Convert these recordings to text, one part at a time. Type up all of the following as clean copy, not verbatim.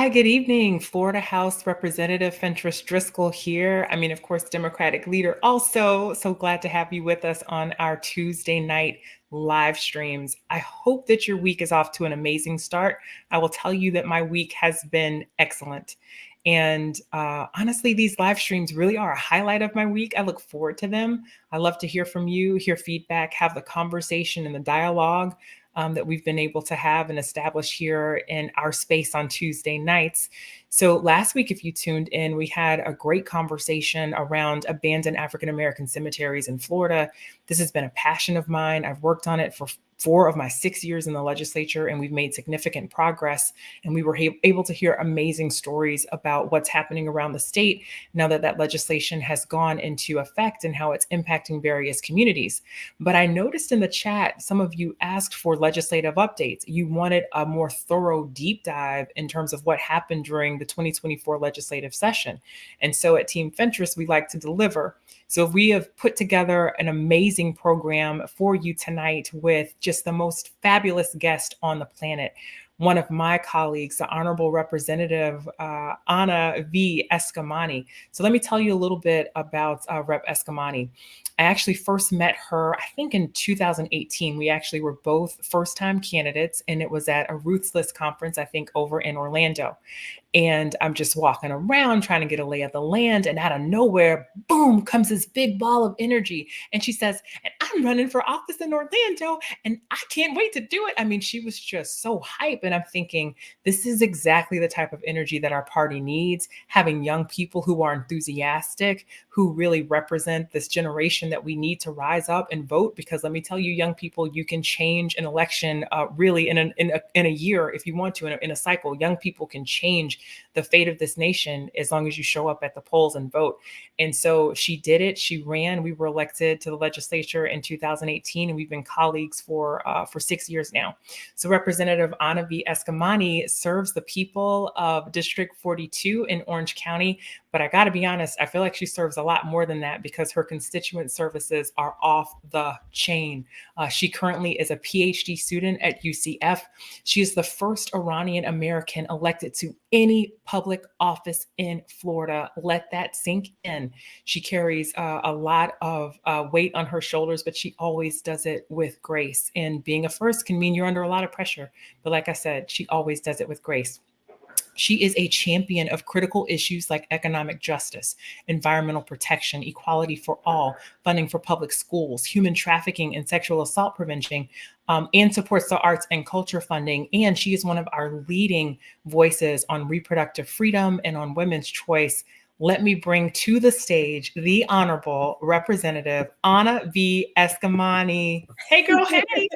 Hi, good evening. Florida House Representative Fentress Driscoll here. Of course, Democratic leader also. So glad to have you with us on our Tuesday night live streams. I hope that your week is off to an amazing start. I will tell you that my week has been excellent. And honestly, these live streams really are a highlight of my week. I look forward to them. I love to hear from you, hear feedback, have the conversation and the dialogue that we've been able to have and establish here in our space on Tuesday nights. So, last week, if you tuned in, we had a great conversation around abandoned African American cemeteries in Florida. This has been a passion of mine. I've worked on it for 4 of my 6 years in the legislature, and we've made significant progress. And we were able to hear amazing stories about what's happening around the state now that that legislation has gone into effect and how it's impacting various communities. But I noticed in the chat, some of you asked for legislative updates. You wanted a more thorough deep dive in terms of what happened during the 2024 legislative session. And so at Team Fentress, we like to deliver. So we have put together an amazing program for you tonight with just the most fabulous guest on the planet. One of my colleagues, the Honorable Representative Ana V. Eskamani. So let me tell you a little bit about Rep. Eskamani. I actually first met her, I think in 2018. We actually were both first-time candidates, and it was at a Ruthless conference, I think, over in Orlando. And I'm just walking around trying to get a lay of the land. And out of nowhere, boom, comes this big ball of energy. And she says, and I'm running for office in Orlando and I can't wait to do it. She was just so hype. And I'm thinking, this is exactly the type of energy that our party needs. Having young people who are enthusiastic, who really represent this generation that we need to rise up and vote. Because let me tell you, young people, you can change an election really in a year if you want to, in a cycle. Young people can change the fate of this nation as long as you show up at the polls and vote. And so she did it. She ran. We were elected to the legislature in 2018, and we've been colleagues for 6 years now. So Representative Ana V. Eskamani serves the people of District 42 in Orange County. But I got to be honest, I feel like she serves a lot more than that because her constituent services are off the chain. She currently is a PhD student at UCF. She is the first Iranian American elected to any public office in Florida. Let that sink in. She carries a lot of weight on her shoulders, but she always does it with grace. And being a first can mean you're under a lot of pressure. But like I said, she always does it with grace. She is a champion of critical issues like economic justice, environmental protection, equality for all, funding for public schools, human trafficking and sexual assault prevention, and supports the arts and culture funding. And she is one of our leading voices on reproductive freedom and on women's choice. Let me bring to the stage the Honorable Representative Ana V. Eskamani. Hey, girl, hey.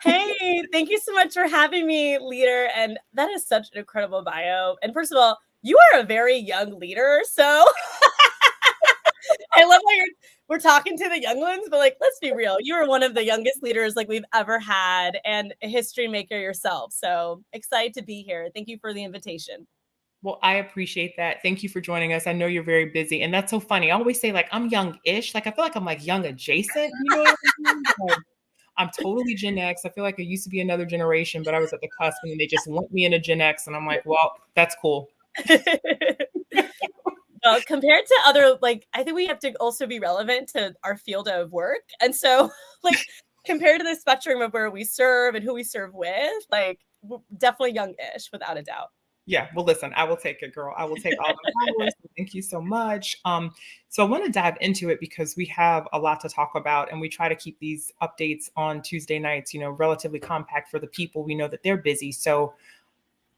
Hey, thank you so much for having me, leader. And that is such an incredible bio. And first of all, you are a very young leader. So I love how we're talking to the young ones, but let's be real. You are one of the youngest leaders we've ever had and a history maker yourself. So excited to be here. Thank you for the invitation. Well, I appreciate that. Thank you for joining us. I know you're very busy. And that's so funny. I always say I'm young-ish. I feel like I'm young adjacent. You know what I mean? I'm totally Gen X. I feel like I used to be another generation, but I was at the cusp and they just lumped me into Gen X. And I'm like, well, that's cool. Well, compared to other, I think we have to also be relevant to our field of work. And so, compared to the spectrum of where we serve and who we serve with, definitely young-ish, without a doubt. Yeah, well, listen, I will take it, girl. I will take all the flowers. Thank you so much. So I want to dive into it because we have a lot to talk about, and we try to keep these updates on Tuesday nights, relatively compact for the people. We know that they're busy. So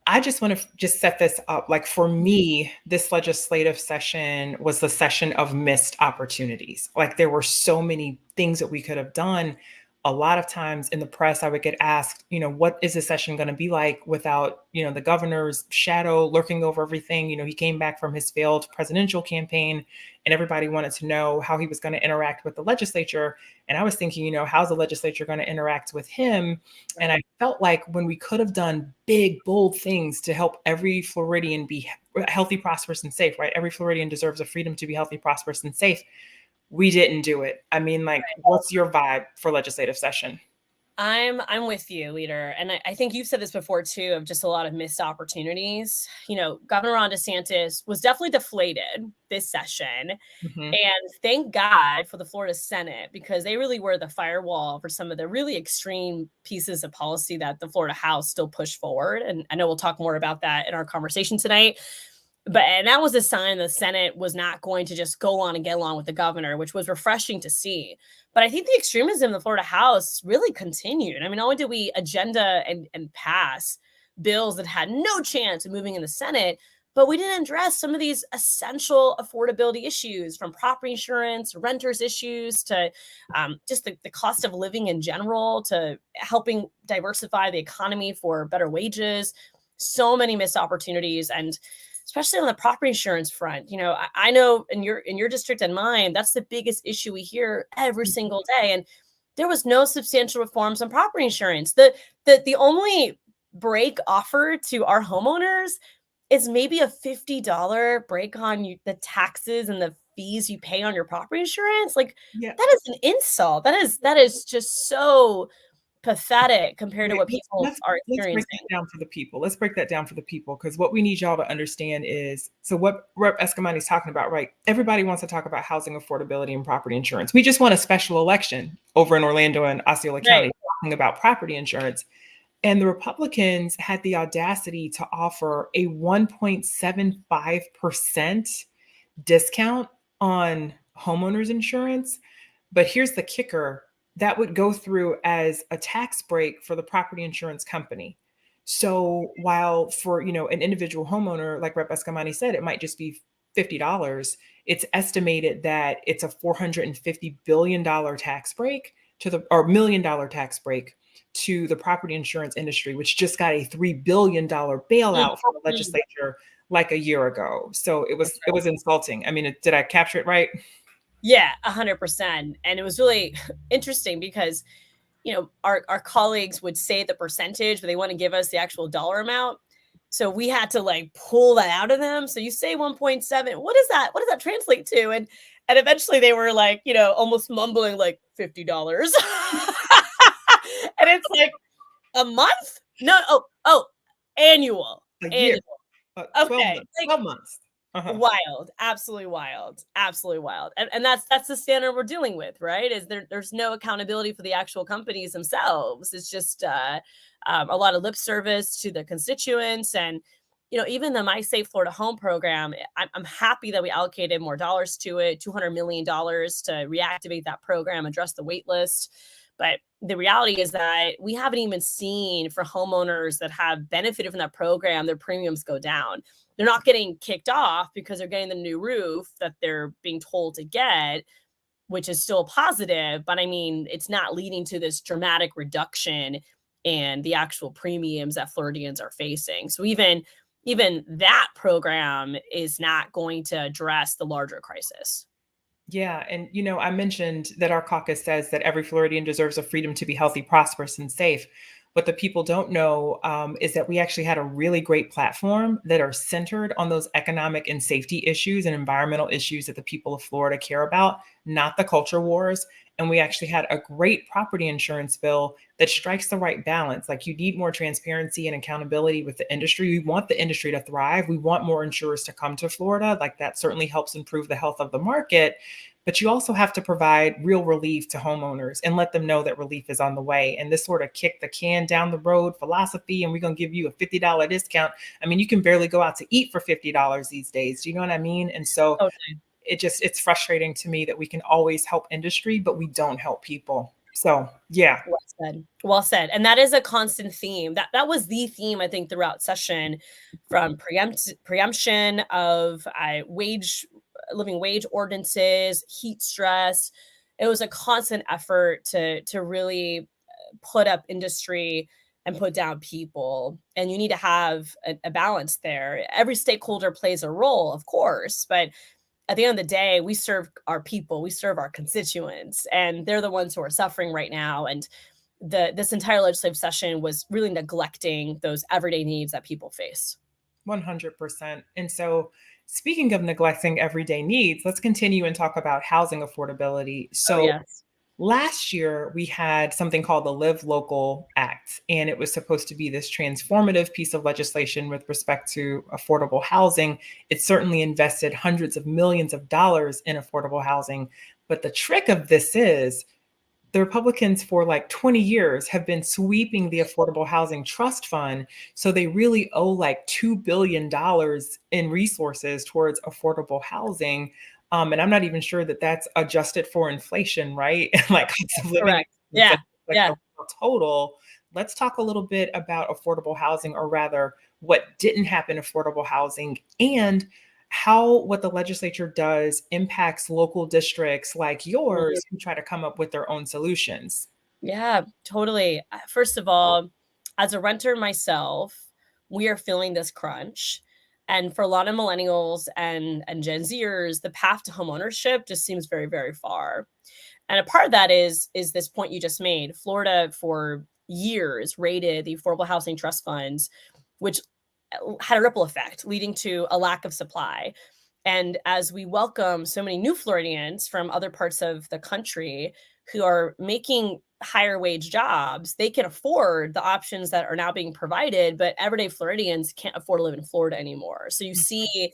I just want to just set this up. For me, this legislative session was the session of missed opportunities. There were so many things that we could have done. A lot of times in the press, I would get asked, what is the session going to be like without, the governor's shadow lurking over everything? He came back from his failed presidential campaign and everybody wanted to know how he was going to interact with the legislature. And I was thinking, how's the legislature going to interact with him? And I felt like when we could have done big, bold things to help every Floridian be healthy, prosperous, and safe, right? Every Floridian deserves a freedom to be healthy, prosperous, and safe. We didn't do it. What's your vibe for legislative session? I'm with you, leader. And I think you've said this before too, of just a lot of missed opportunities. Governor Ron DeSantis was definitely deflated this session. Mhm. And thank God for the Florida Senate, because they really were the firewall for some of the really extreme pieces of policy that the Florida House still pushed forward. And I know we'll talk more about that in our conversation tonight. And that was a sign the Senate was not going to just go on and get along with the governor, which was refreshing to see. But I think the extremism in the Florida House really continued. I mean, not only did we agenda and pass bills that had no chance of moving in the Senate, but we didn't address some of these essential affordability issues, from property insurance, renters issues, to just the cost of living in general, to helping diversify the economy for better wages. So many missed opportunities. And especially on the property insurance front, I know in your district and mine, that's the biggest issue we hear every single day. And there was no substantial reforms on property insurance. The only break offered to our homeowners is maybe a $50 break on the taxes and the fees you pay on your property insurance. Like, Yeah. that is an insult. That is just so pathetic compared to Wait, what let's people let's are let's break experiencing. that down for the people. Let's break that down for the people, because what we need y'all to understand is, so what Rep. Escamani is talking about, right? Everybody wants to talk about housing affordability and property insurance. We just won a special election over in Orlando and Osceola Right. County talking about property insurance. And the Republicans had the audacity to offer a 1.75% discount on homeowners insurance. But here's the kicker: that would go through as a tax break for the property insurance company. So while for an individual homeowner, like Rep. Escamani said, it might just be $50, it's estimated that it's a $450 billion tax break to the or $1 million tax break to the property insurance industry, which just got a $3 billion bailout from the Mhm. legislature like a year ago. So it That's was it right. was insulting. I mean, did I capture it right? Yeah, 100%. And it was really interesting because, our colleagues would say the percentage, but they want to give us the actual dollar amount. So we had to like pull that out of them. So you say 1.7, what is that? What does that translate to? And eventually they were like, almost mumbling like $50. And it's like, a month? No, oh, annual. A year, Annual. 12 Okay. months, Like, 12 months. Uh-huh. wild, absolutely wild, absolutely wild. And that's the standard we're dealing with, right? Is there's no accountability for the actual companies themselves. It's just a lot of lip service to the constituents. And even the My Safe Florida Home program, I'm happy that we allocated more dollars to it, $200 million to reactivate that program, address the wait list. But the reality is that we haven't even seen, for homeowners that have benefited from that program, their premiums go down. They're not getting kicked off because they're getting the new roof that they're being told to get, which is still positive. But I mean, it's not leading to this dramatic reduction in the actual premiums that Floridians are facing. So even that program is not going to address the larger crisis. Yeah, and I mentioned that our caucus says that every Floridian deserves a freedom to be healthy, prosperous, and safe. What the people don't know is that we actually had a really great platform that are centered on those economic and safety issues and environmental issues that the people of Florida care about, not the culture wars. And we actually had a great property insurance bill that strikes the right balance. Like, you need more transparency and accountability with the industry. We want the industry to thrive. We want more insurers to come to Florida. Like, that certainly helps improve the health of the market, but you also have to provide real relief to homeowners and let them know that relief is on the way. And this sort of kick the can down the road philosophy, and we're going to give you a $50 discount. I mean, you can barely go out to eat for $50 these days. Do you know what I mean? And so Okay. it's frustrating to me that we can always help industry, but we don't help people. So yeah. Well said. Well said. And that is a constant theme. That was the theme, I think, throughout session, from preemption of living wage ordinances, heat stress. It was a constant effort to really put up industry and put down people. And you need to have a balance there. Every stakeholder plays a role, of course, but at the end of the day, we serve our people, we serve our constituents, and they're the ones who are suffering right now. And this entire legislative session was really neglecting those everyday needs that people face. 100%. And so, speaking of neglecting everyday needs, let's continue and talk about housing affordability. Oh So, yes. Last year, we had something called the Live Local Act, and it was supposed to be this transformative piece of legislation with respect to affordable housing. It certainly invested hundreds of millions of dollars in affordable housing. But the trick of this is the Republicans for like 20 years have been sweeping the Affordable Housing Trust Fund. So they really owe like $2 billion in resources towards affordable housing. And I'm not even sure that that's adjusted for inflation, right? Like cost of living, Correct. Yeah. like Yeah. the total. Let's talk a little bit about affordable housing, or rather, what didn't happen in affordable housing, and how what the legislature does impacts local districts like Mhm. yours who try to come up with their own solutions. Yeah, totally. First of all, as a renter myself, we are feeling this crunch. And for a lot of millennials and Gen Zers, the path to homeownership just seems very, very far. And a part of that is this point you just made. Florida for years rated the Affordable Housing Trust Funds, which had a ripple effect, leading to a lack of supply. And as we welcome so many new Floridians from other parts of the country who are making higher wage jobs, they can afford the options that are now being provided, but everyday Floridians can't afford to live in Florida anymore. So you see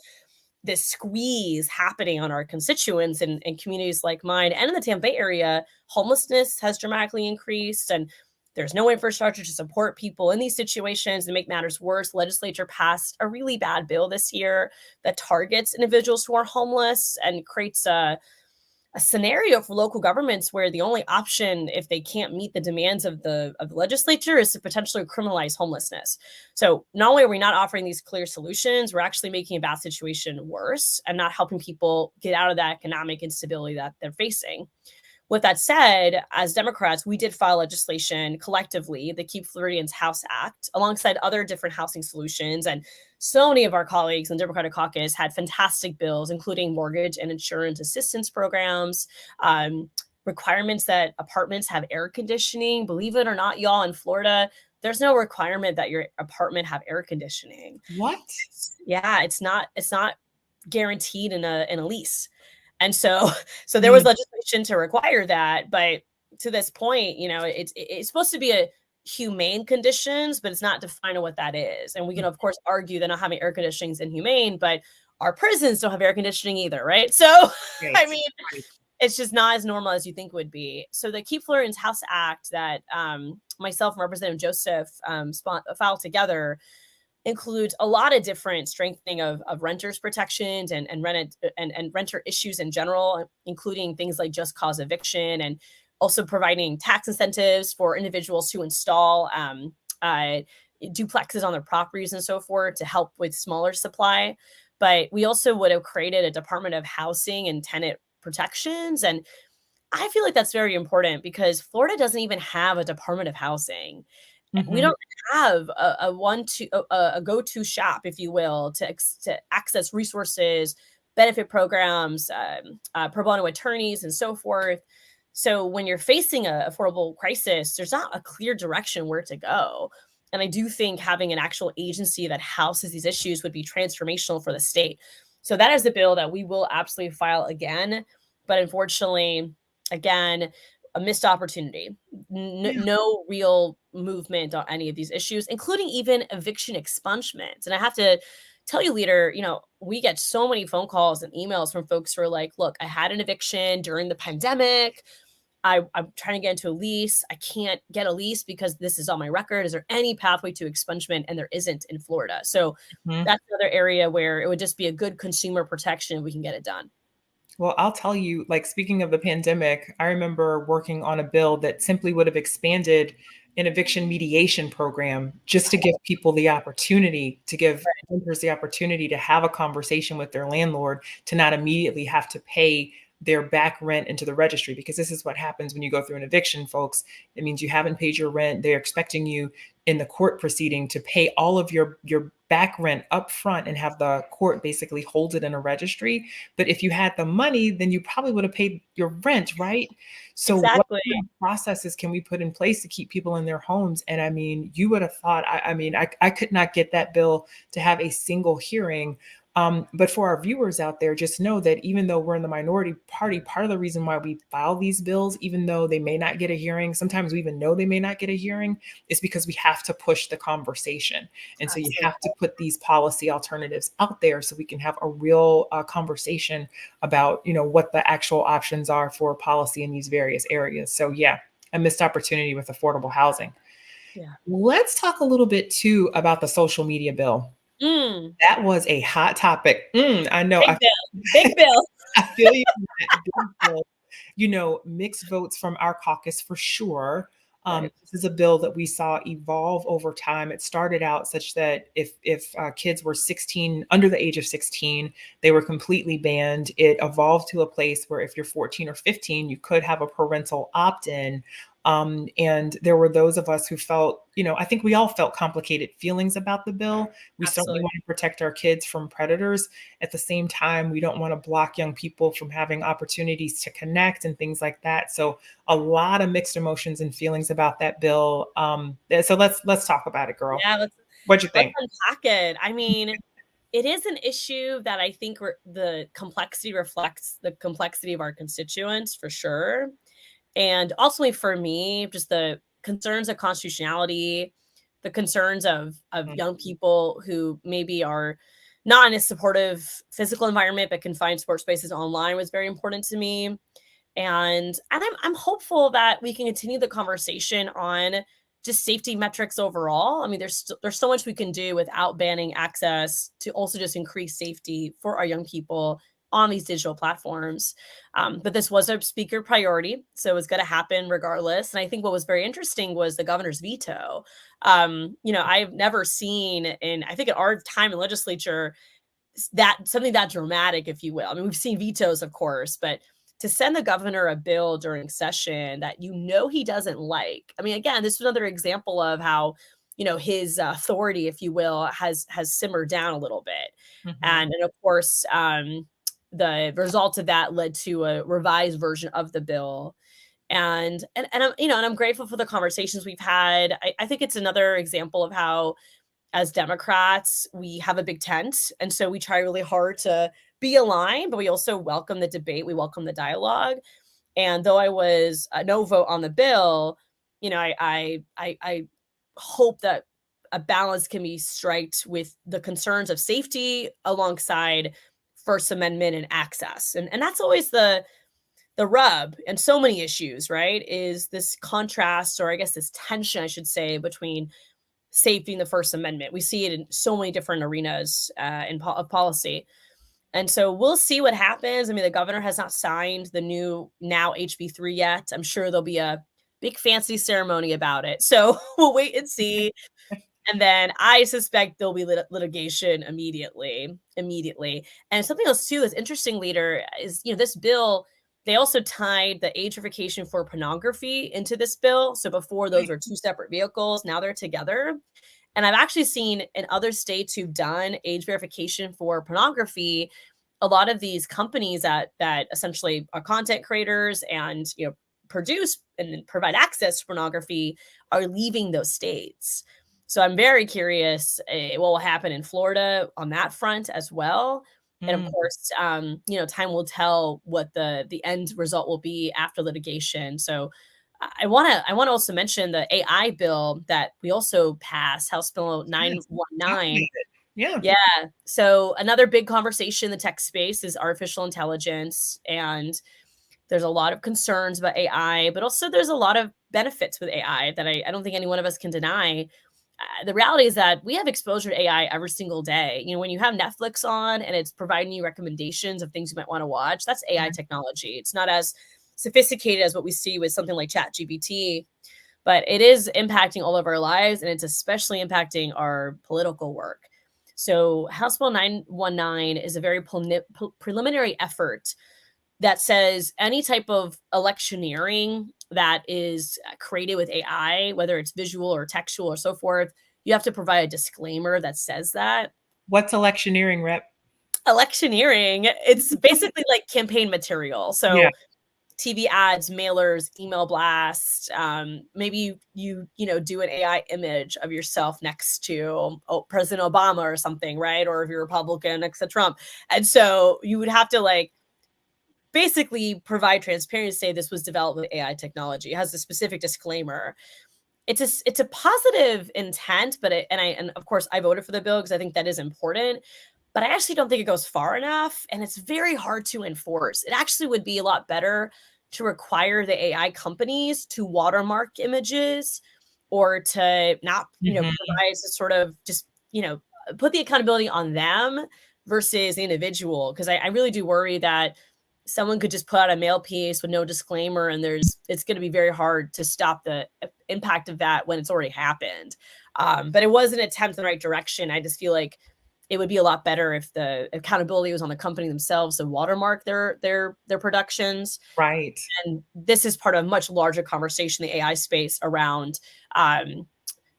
this squeeze happening on our constituents in communities like mine and in the Tampa Bay area. Homelessness has dramatically increased, and there's no infrastructure to support people in these situations. To make matters worse, the legislature passed a really bad bill this year that targets individuals who are homeless and creates a scenario for local governments where the only option, if they can't meet the demands of the legislature, is to potentially criminalize homelessness. So not only are we not offering these clear solutions, we're actually making a bad situation worse and not helping people get out of that economic instability that they're facing. With that said, as Democrats, we did file legislation collectively, the Keep Floridians House Act, alongside other different housing solutions. And so many of our colleagues in the Democratic caucus had fantastic bills, including mortgage and insurance assistance programs, requirements that apartments have air conditioning. Believe it or not, y'all, in Florida, there's no requirement that your apartment have air conditioning. What? Yeah, it's not guaranteed in a lease. And so so there was Mm, legislation to require that, but to this point, it's supposed to be a humane conditions, but it's not defining what that is. And we can of course argue that not having air conditioning is inhumane, but our prisons don't have air conditioning either, right? So I right, mean, right. it's just not as normal as you think it would be. So the Keep Floridians House Act that myself and Representative Joseph filed together includes a lot of different strengthening of renters protections and renter issues in general, including things like just cause eviction, and also providing tax incentives for individuals who install duplexes on their properties and so forth to help with smaller supply. But we also would have created a Department of Housing and Tenant Protections. And I feel like that's very important because Florida doesn't even have a Department of Housing. We Mhm. don't have a go-to shop, if you will, to access resources, benefit programs, pro bono attorneys, and so forth. So when you're facing a affordable crisis, there's not a clear direction where to go. And I do think having an actual agency that houses these issues would be transformational for the state. So that is a bill that we will absolutely file again. But unfortunately, again, a missed opportunity. Yeah. No real movement on any of these issues, including even eviction expungement. And I have to tell you, leader, we get so many phone calls and emails from folks who are like, look, I had an eviction during the pandemic. I'm trying to get into a lease. I can't get a lease because this is on my record. Is there any pathway to expungement? And there isn't in Florida. So Mhm. that's another area where it would just be a good consumer protection if we can get it done. Well, I'll tell you, like, speaking of the pandemic, I remember working on a bill that simply would have expanded an eviction mediation program just to give people the opportunity, to give renters the opportunity to have a conversation with their landlord, to not immediately have to pay their back rent into the registry. Because this is what happens when you go through an eviction, folks. It means you haven't paid your rent. They're expecting you in the court proceeding to pay all of your back rent up front and have the court basically hold it in a registry. But if you had the money, then you probably would have paid your rent, right? So what Exactly. kind of processes can we put in place to keep people in their homes? And I mean, you would have thought, I mean, I could not get that bill to have a single hearing. But for our viewers out there, just know that even though we're in the minority party, part of the reason why we file these bills, even though they may not get a hearing, sometimes we even know they may not get a hearing, is because we have to push the conversation. And so you Absolutely. have to put these policy alternatives out there so we can have a real conversation about, what the actual options are for policy in these various areas. So yeah, a missed opportunity with affordable housing. Yeah. Let's talk a little bit too about the social media bill. Mm, That was a hot topic. I know. big bill. Big bill. I feel you. On that. Big bill. Mixed votes from our caucus for sure. Right. This is a bill that we saw evolve over time. It started out such that if kids were 16, under the age of 16, they were completely banned. It evolved to a place where if you're 14 or 15, you could have a parental opt-in. And there were those of us who felt, I think we all felt complicated feelings about the bill. We certainly Absolutely. want to protect our kids from predators. At the same time, we don't want to block young people from having opportunities to connect and things like that. So a lot of mixed emotions and feelings about that bill. So let's talk about it, girl. Yeah, What'd you let's think? unpack it. I mean, it is an issue that I think the complexity reflects the complexity of our constituents for sure. And ultimately for me, just the concerns of constitutionality, the concerns of Mm, young people who maybe are not in a supportive physical environment but can find support spaces online was very important to me. And I'm hopeful that we can continue the conversation on just safety metrics overall. I mean, there's so much we can do without banning access to also just increase safety for our young people on these digital platforms. But this was a speaker priority, so it was going to happen regardless. And I think what was very interesting was the governor's veto. I've never seen I think in our time in legislature that something that dramatic, if you will. I mean, we've seen vetoes, of course, but to send the governor a bill during session that he doesn't like. I mean, again, this is another example of how his authority, if you will, has simmered down a little bit, mhm. and of course, the result of that led to a revised version of the bill. And I'm grateful for the conversations we've had. I think it's another example of how as Democrats, we have a big tent. And so we try really hard to be aligned, but we also welcome the debate. We welcome the dialogue. And though I was a no vote on the bill, I hope that a balance can be striked with the concerns of safety alongside First Amendment and access. And that's always the rub and so many issues, right? Is this contrast, or I guess this tension, I should say, between safety and the First Amendment. We see it in so many different arenas of policy. And so we'll see what happens. I mean, the governor has not signed the new now HB3 yet. I'm sure there'll be a big fancy ceremony about it. So we'll wait and see. And then I suspect there'll be litigation immediately. Immediately. And something else too that's interesting, leader, is this bill. They also tied the age verification for pornography into this bill. So before those were two separate vehicles, now they're together. And I've actually seen in other states who've done age verification for pornography, a lot of these companies that essentially are content creators and produce and provide access to pornography are leaving those states. So I'm very curious what will happen in Florida on that front as well. And of Mm, course, time will tell what the end result will be after litigation. So I want to also mention the AI bill that we also passed, House Bill yes. Tell me 919. about it. Yeah. Yeah. So another big conversation in the tech space is artificial intelligence. And there's a lot of concerns about AI, but also there's a lot of benefits with AI that I don't think any one of us can deny. The reality is that we have exposure to AI every single day. When you have Netflix on and it's providing you recommendations of things you might want to watch, that's AI technology. It's not as sophisticated as what we see with something like ChatGPT, but it is impacting all of our lives, and it's especially impacting our political work. So House Bill 919 is a very preliminary effort that says any type of electioneering that is created with AI, whether it's visual or textual or so forth, you have to provide a disclaimer that says that. What's electioneering, Rep? Electioneering, it's basically like campaign material. Yeah. So TV ads, mailers, email blasts. Maybe you know do an AI image of yourself next to President Obama or something, right? Or if you're Republican next to Trump, and so you would have to like basically provide transparency. Say this was developed with AI technology. It has a specific disclaimer. It's a positive intent, but and of course I voted for the bill because I think that is important. But I actually don't think it goes far enough, and it's very hard to enforce. It actually would be a lot better to require the AI companies to watermark images or to not, Mhm. provide some sort of just, put the accountability on them versus the individual. Because I really do worry that someone could just put out a mail piece with no disclaimer, and it's going to be very hard to stop the impact of that when it's already happened. But it was an attempt in the right direction. I just feel like it would be a lot better if the accountability was on the company themselves to watermark their productions. Right. And this is part of a much larger conversation in the AI space around um,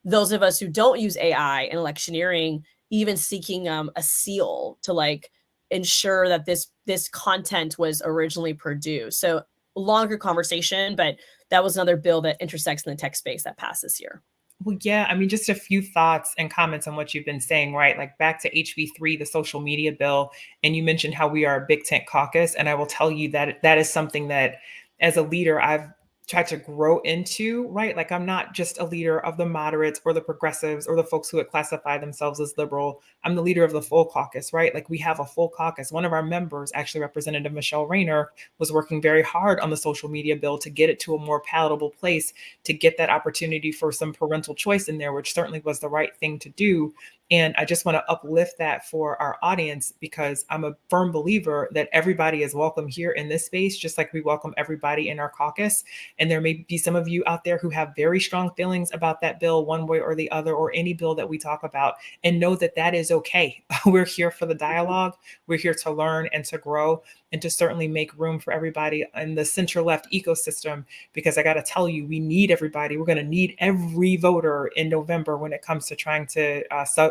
those of us who don't use AI and electioneering, even seeking a seal to like ensure that this content was originally produced. So longer conversation, but that was another bill that intersects in the tech space that passed this year. Well, yeah, I mean, just a few thoughts and comments on what you've been saying, right? Like back to HB3, the social media bill, and you mentioned how we are a big tent caucus. And I will tell you that that is something that as a leader, I've tried to grow into, right? Like I'm not just a leader of the moderates or the progressives or the folks who would classify themselves as liberal. I'm the leader of the full caucus, right? Like we have a full caucus. One of our members, actually Representative Michelle Rayner, was working very hard on the social media bill to get it to a more palatable place, to get that opportunity for some parental choice in there, which certainly was the right thing to do. And I just want to uplift that for our audience because I'm a firm believer that everybody is welcome here in this space, just like we welcome everybody in our caucus. And there may be some of you out there who have very strong feelings about that bill, one way or the other, or any bill that we talk about, and know that that is okay. We're here for the dialogue. We're here to learn and to grow and to certainly make room for everybody in the center left ecosystem. Because I got to tell you, we need everybody. We're going to need every voter in November when it comes to trying to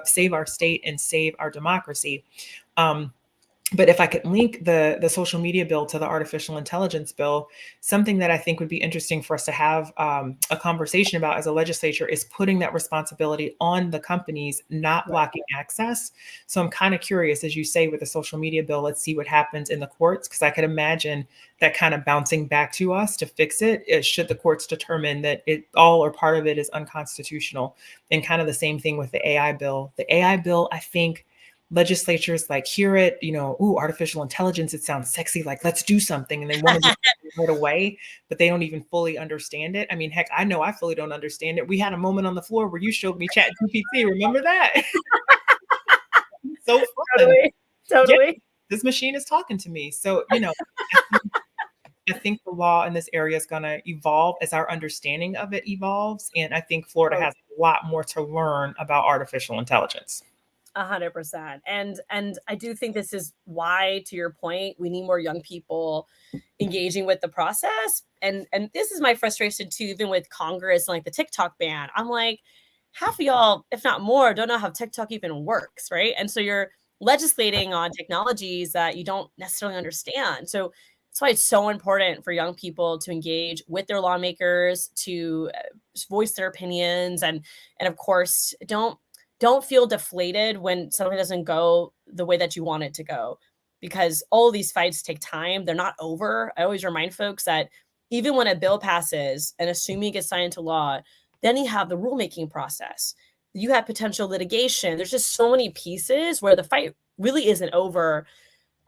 save our state and save our democracy. Um, but if I could link the social media bill to the artificial intelligence bill, something that I think would be interesting for us to have a conversation about as a legislature is putting that responsibility on the companies not Right. blocking access. So I'm kind of curious, as you say, with the social media bill, let's see what happens in the courts, because I could imagine that kind of bouncing back to us to fix it, should the courts determine that it all or part of it is unconstitutional. And kind of the same thing with the AI bill. The AI bill, I think legislatures like hear it, ooh, artificial intelligence, it sounds sexy, like let's do something, and they want to do it right away, but they don't even fully understand it. I mean, heck, I know I fully don't understand it. We had a moment on the floor where you showed me Chat GPT. Remember that? So fun. Totally. Yeah, Totally. this machine is talking to me. So, I think the law in this area is going to evolve as our understanding of it evolves. And I think Florida has a lot more to learn about artificial intelligence. 100%. And I do think this is why, to your point, we need more young people engaging with the process. And this is my frustration too, even with Congress and like the TikTok ban. I'm like, half of y'all, if not more, don't know how TikTok even works, right? And so you're legislating on technologies that you don't necessarily understand. So that's why it's so important for young people to engage with their lawmakers, to voice their opinions, and of course, don't feel deflated when something doesn't go the way that you want it to go, because all these fights take time. They're not over. I always remind folks that even when a bill passes and assuming it gets signed into law, then you have the rulemaking process. You have potential litigation. There's just so many pieces where the fight really isn't over.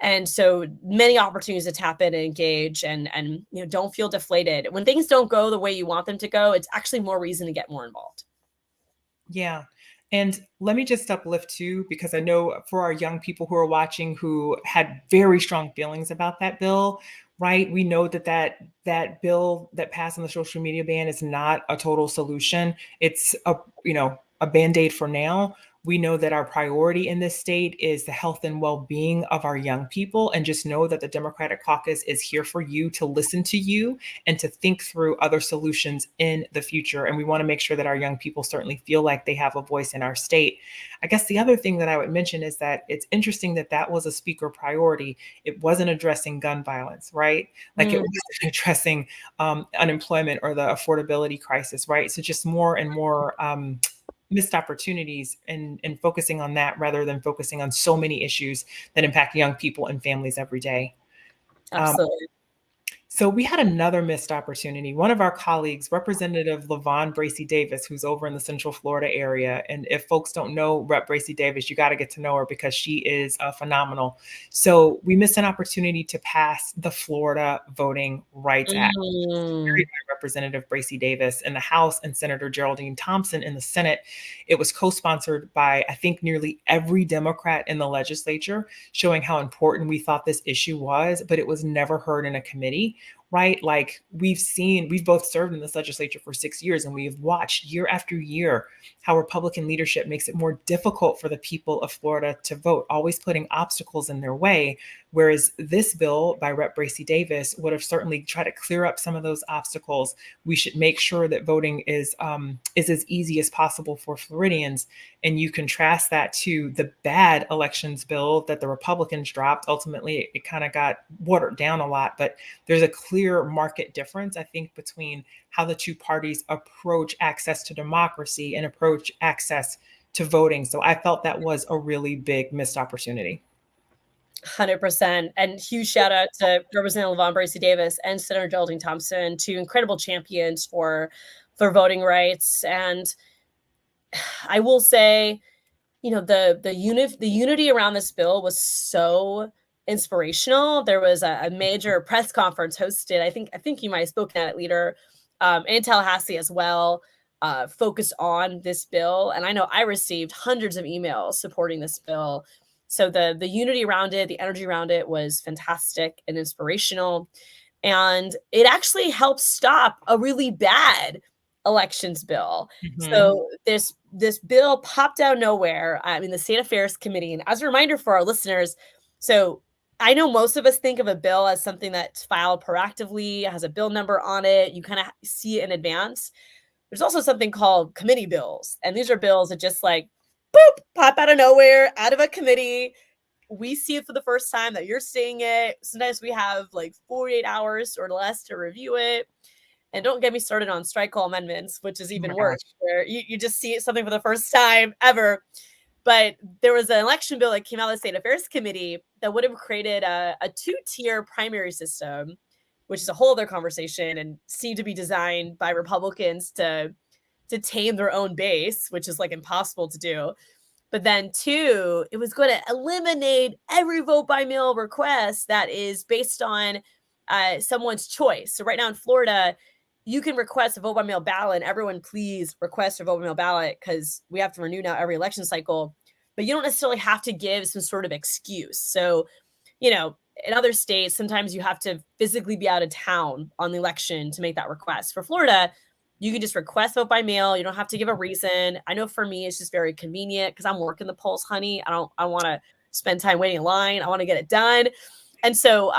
And so many opportunities to tap in and engage, and don't feel deflated. When things don't go the way you want them to go, it's actually more reason to get more involved. Yeah. And let me just uplift too, because I know for our young people who are watching who had very strong feelings about that bill, right? We know that bill that passed on the social media ban is not a total solution. It's a band-aid for now. We know that our priority in this state is the health and well-being of our young people, and just know that the Democratic Caucus is here for you, to listen to you and to think through other solutions in the future. And we want to make sure that our young people certainly feel like they have a voice in our state. I guess the other thing that I would mention is that it's interesting that that was a speaker priority. It wasn't addressing gun violence, right? Like it wasn't addressing unemployment or the affordability crisis, right? So just more and more missed opportunities and focusing on that rather than focusing on so many issues that impact young people and families every day. Absolutely. So we had another missed opportunity. One of our colleagues, Representative LaVon Bracy Davis, who's over in the Central Florida area. And if folks don't know Rep. Bracy Davis, you got to get to know her because she is phenomenal. So we missed an opportunity to pass the Florida Voting Rights Act, carried by Representative Bracy Davis in the House and Senator Geraldine Thompson in the Senate. It was co-sponsored by, I think, nearly every Democrat in the legislature, showing how important we thought this issue was, but it was never heard in a committee. Right? Like we've both served in this legislature for 6 years, and we've watched year after year how Republican leadership makes it more difficult for the people of Florida to vote, always putting obstacles in their way. Whereas this bill by Rep. Bracy Davis would have certainly tried to clear up some of those obstacles. We should make sure that voting is as easy as possible for Floridians. And you contrast that to the bad elections bill that the Republicans dropped. Ultimately, it kind of got watered down a lot, but there's a clear market difference, I think, between how the two parties approach access to democracy and approach access to voting. So I felt that was a really big missed opportunity. 100%. And huge shout out to Representative LaVon Bracy Davis and Senator Geraldine Thompson, two incredible champions for voting rights. And I will say, you know, the unity around this bill was so inspirational. There was a major press conference hosted. I think you might have spoken at it, Leader, in Tallahassee as well, focused on this bill. And I know I received hundreds of emails supporting this bill. So the unity around it, the energy around it was fantastic and inspirational. And it actually helped stop a really bad elections bill. So this bill popped out of nowhere. I mean, the State Affairs Committee, and as a reminder for our listeners, so I know most of us think of a bill as something that's filed proactively, has a bill number on it. You kind of see it in advance. There's also something called committee bills. And these are bills that just like, boop, pop out of nowhere, out of a committee. We see it for the first time, that you're seeing it. Sometimes we have like 48 hours or less to review it. And don't get me started on strike call amendments, which is even worse, where you just see something for the first time ever. But there was an election bill that came out of the State Affairs Committee that would have created a two-tier primary system, which is a whole other conversation and seemed to be designed by Republicans to tame their own base, which is like impossible to do. But then two, it was going to eliminate every vote by mail request that is based on someone's choice. So right now in Florida, you can request a vote by mail ballot. Everyone, please request a vote by mail ballot because we have to renew now every election cycle. But you don't necessarily have to give some sort of excuse. So, you know, in other states, sometimes you have to physically be out of town on the election to make that request. For Florida, you can just request vote by mail. You don't have to give a reason. I know for me, it's just very convenient because I'm working the polls, honey. I want to spend time waiting in line. I want to get it done. And so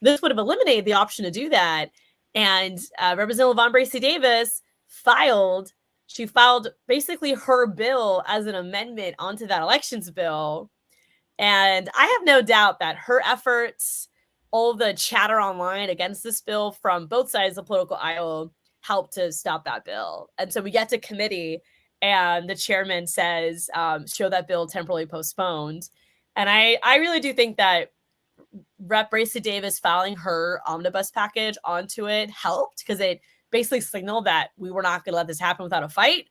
this would have eliminated the option to do that. And Representative LaVon Bracy Davis filed basically her bill as an amendment onto that elections bill. And I have no doubt that her efforts, all the chatter online against this bill from both sides of the political aisle, helped to stop that bill. And so we get to committee and the chairman says, show that bill temporarily postponed. And I really do think that Rep. Bracy Davis filing her omnibus package onto it helped because it basically signaled that we were not going to let this happen without a fight.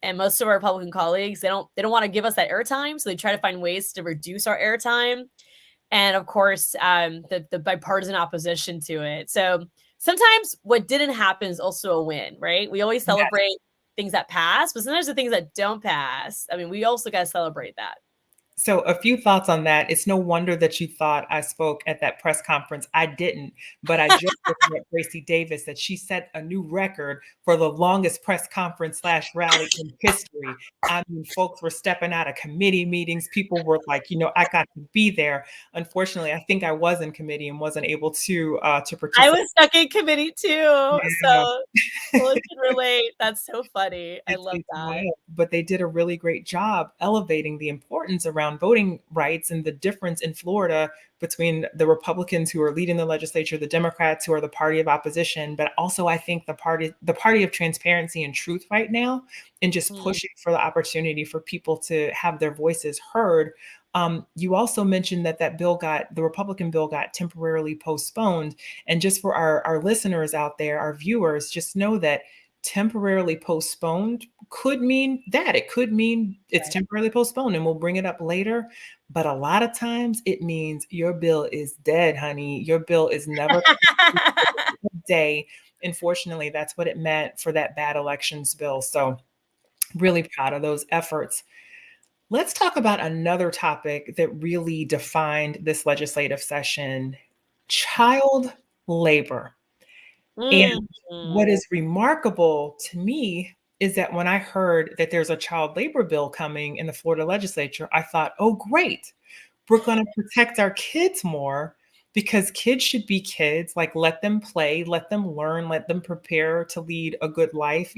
And most of our Republican colleagues, they don't want to give us that airtime, so they try to find ways to reduce our airtime. And of course, the bipartisan opposition to it. So sometimes what didn't happen is also a win, right? We always celebrate things that pass, but sometimes the things that don't pass. I mean, we also got to celebrate that. So, a few thoughts on that. It's no wonder that you thought I spoke at that press conference. I didn't, but I just looking at Gracie Davis that she set a new record for the longest press conference slash rally in history. I mean, folks were stepping out of committee meetings. People were like, I got to be there. Unfortunately, I think I was in committee and wasn't able to I participate. was stuck in committee too, Yeah. so totally can relate. That's so funny. I love It's that. wild, but they did a really great job elevating the importance around voting rights and the difference in Florida between the Republicans who are leading the legislature, the Democrats who are the party of opposition, but also I think the party of transparency and truth right now, and just Mm, pushing for the opportunity for people to have their voices heard. You also mentioned that the Republican bill got temporarily postponed. And just for our listeners out there, our viewers, just know that temporarily postponed could mean that it could mean it's right. temporarily postponed and we'll bring it up later. But a lot of times it means your bill is dead, honey. Your bill is never day. Unfortunately, that's what it meant for that bad elections bill. So, really proud of those efforts. Let's talk about another topic that really defined this legislative session: child labor. And Mm, what mm, is remarkable to me is that when I heard that there's a child labor bill coming in the Florida legislature, I thought, oh, great. We're going to protect our kids more because kids should be kids. Like, let them play, let them learn, let them prepare to lead a good life.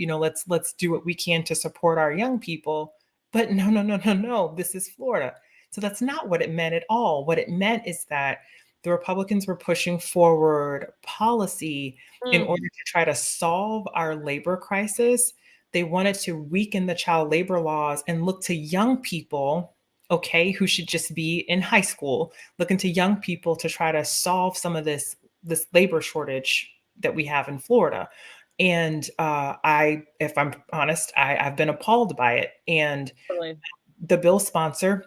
Let's do what we can to support our young people. But no, no, no, no, no. This is Florida. So that's not what it meant at all. What it meant is that the Republicans were pushing forward policy in order mm. to try to solve our labor crisis. They wanted to weaken the child labor laws and look to young people, okay, who should just be in high school, looking to young people to try to solve some of this labor shortage that we have in Florida. And if I'm honest, I've been appalled by it. And Totally. the bill sponsor,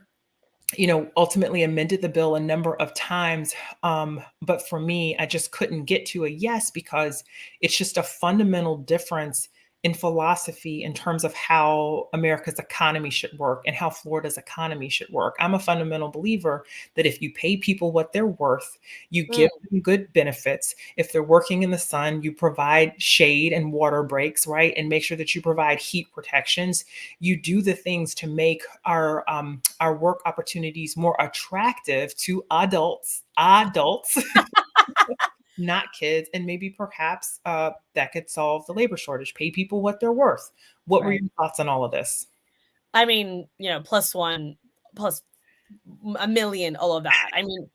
ultimately amended the bill a number of times. But for me, I just couldn't get to a yes because it's just a fundamental difference in philosophy in terms of how America's economy should work and how Florida's economy should work. I'm a fundamental believer that if you pay people what they're worth, you Mm, give them good benefits. If they're working in the sun, you provide shade and water breaks, right? And make sure that you provide heat protections. You do the things to make our work opportunities more attractive to adults, not kids, and maybe perhaps that could solve the labor shortage. Pay people what they're worth. What were right. your thoughts on all of this? I mean, plus one, plus a million, all of that. I mean,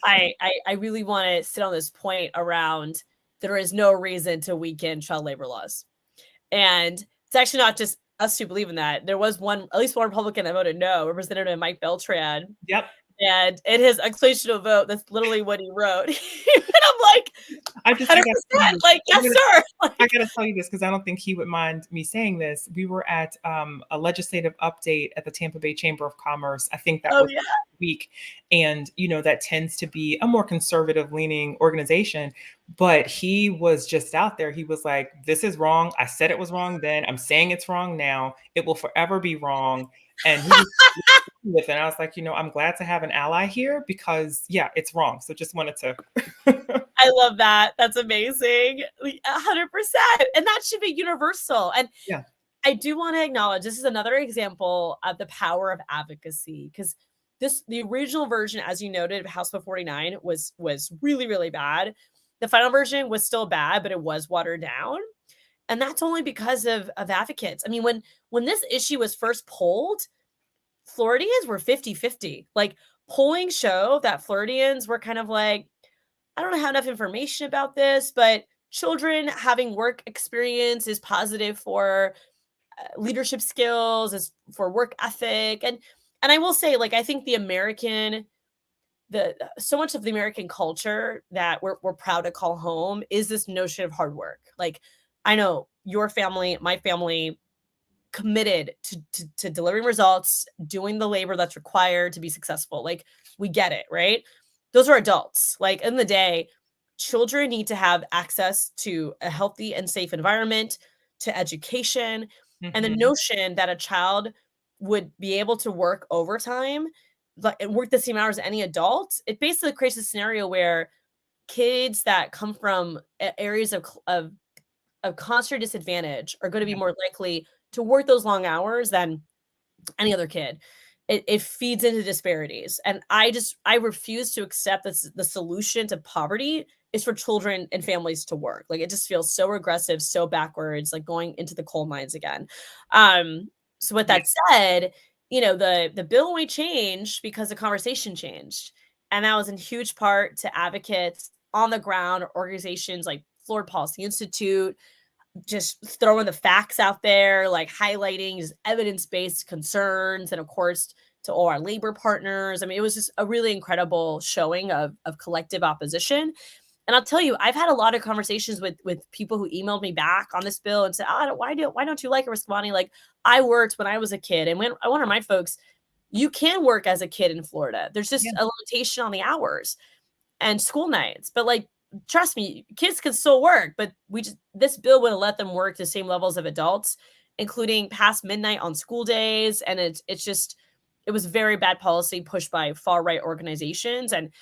I really want to sit on this point around there is no reason to weaken child labor laws. And it's actually not just us who believe in that. There was at least one Republican that voted no, Representative Mike Beltran. Yep. And in his exclamation vote, that's literally what he wrote. And I'm like, I got to tell 100%, you, like, I yes, gotta, sir. I Like, gotta tell you this because I don't think he would mind me saying this. We were at a legislative update at the Tampa Bay Chamber of Commerce. I think that oh, was yeah. week, and that tends to be a more conservative leaning organization. But he was just out there. He was like, "This is wrong. I said it was wrong then. I'm saying it's wrong now. It will forever be wrong." And he was with it. And I was like, I'm glad to have an ally here because yeah, it's wrong. So just wanted to. I love that. That's amazing. 100%. And that should be universal. And Yeah. I do want to acknowledge this is another example of the power of advocacy because the original version, as you noted, of House Bill 49 was really, really bad. The final version was still bad, but it was watered down. And that's only because of advocates. I mean, when this issue was first polled, Floridians were 50-50. Like polling show that Floridians were kind of like, I don't have enough information about this, but children having work experience is positive for leadership skills, is for work ethic. And I will say, like, I think the so much of the American culture that we're proud to call home is this notion of hard work. Like, I know your family, my family, committed to delivering results, doing the labor that's required to be successful. Like, we get it, right? Those are adults. Like, in the day, children need to have access to a healthy and safe environment, to education, and the Mhm. notion that a child would be able to work overtime like work the same hours as any adult, it basically creates a scenario where kids that come from areas of constant disadvantage are going to be more likely to work those long hours than any other kid. It feeds into disparities. And I refuse to accept that the solution to poverty is for children and families to work. Like it just feels so regressive, so backwards, like going into the coal mines again. So with Yeah. that said, the bill only changed because the conversation changed. And that was in huge part to advocates on the ground, organizations like Florida Policy Institute, just throwing the facts out there, like highlighting just evidence-based concerns, and of course to all our labor partners. I mean, it was just a really incredible showing of collective opposition. And I'll tell you, I've had a lot of conversations with people who emailed me back on this bill and said, "Oh, why don't you like it, Resvani? Like I worked when I was a kid." And when I one of my folks, you can work as a kid in Florida. There's just Yeah. a limitation on the hours and school nights. But like, trust me, kids can still work, but this bill would have let them work the same levels of adults, including past midnight on school days. And it was very bad policy pushed by far right organizations. And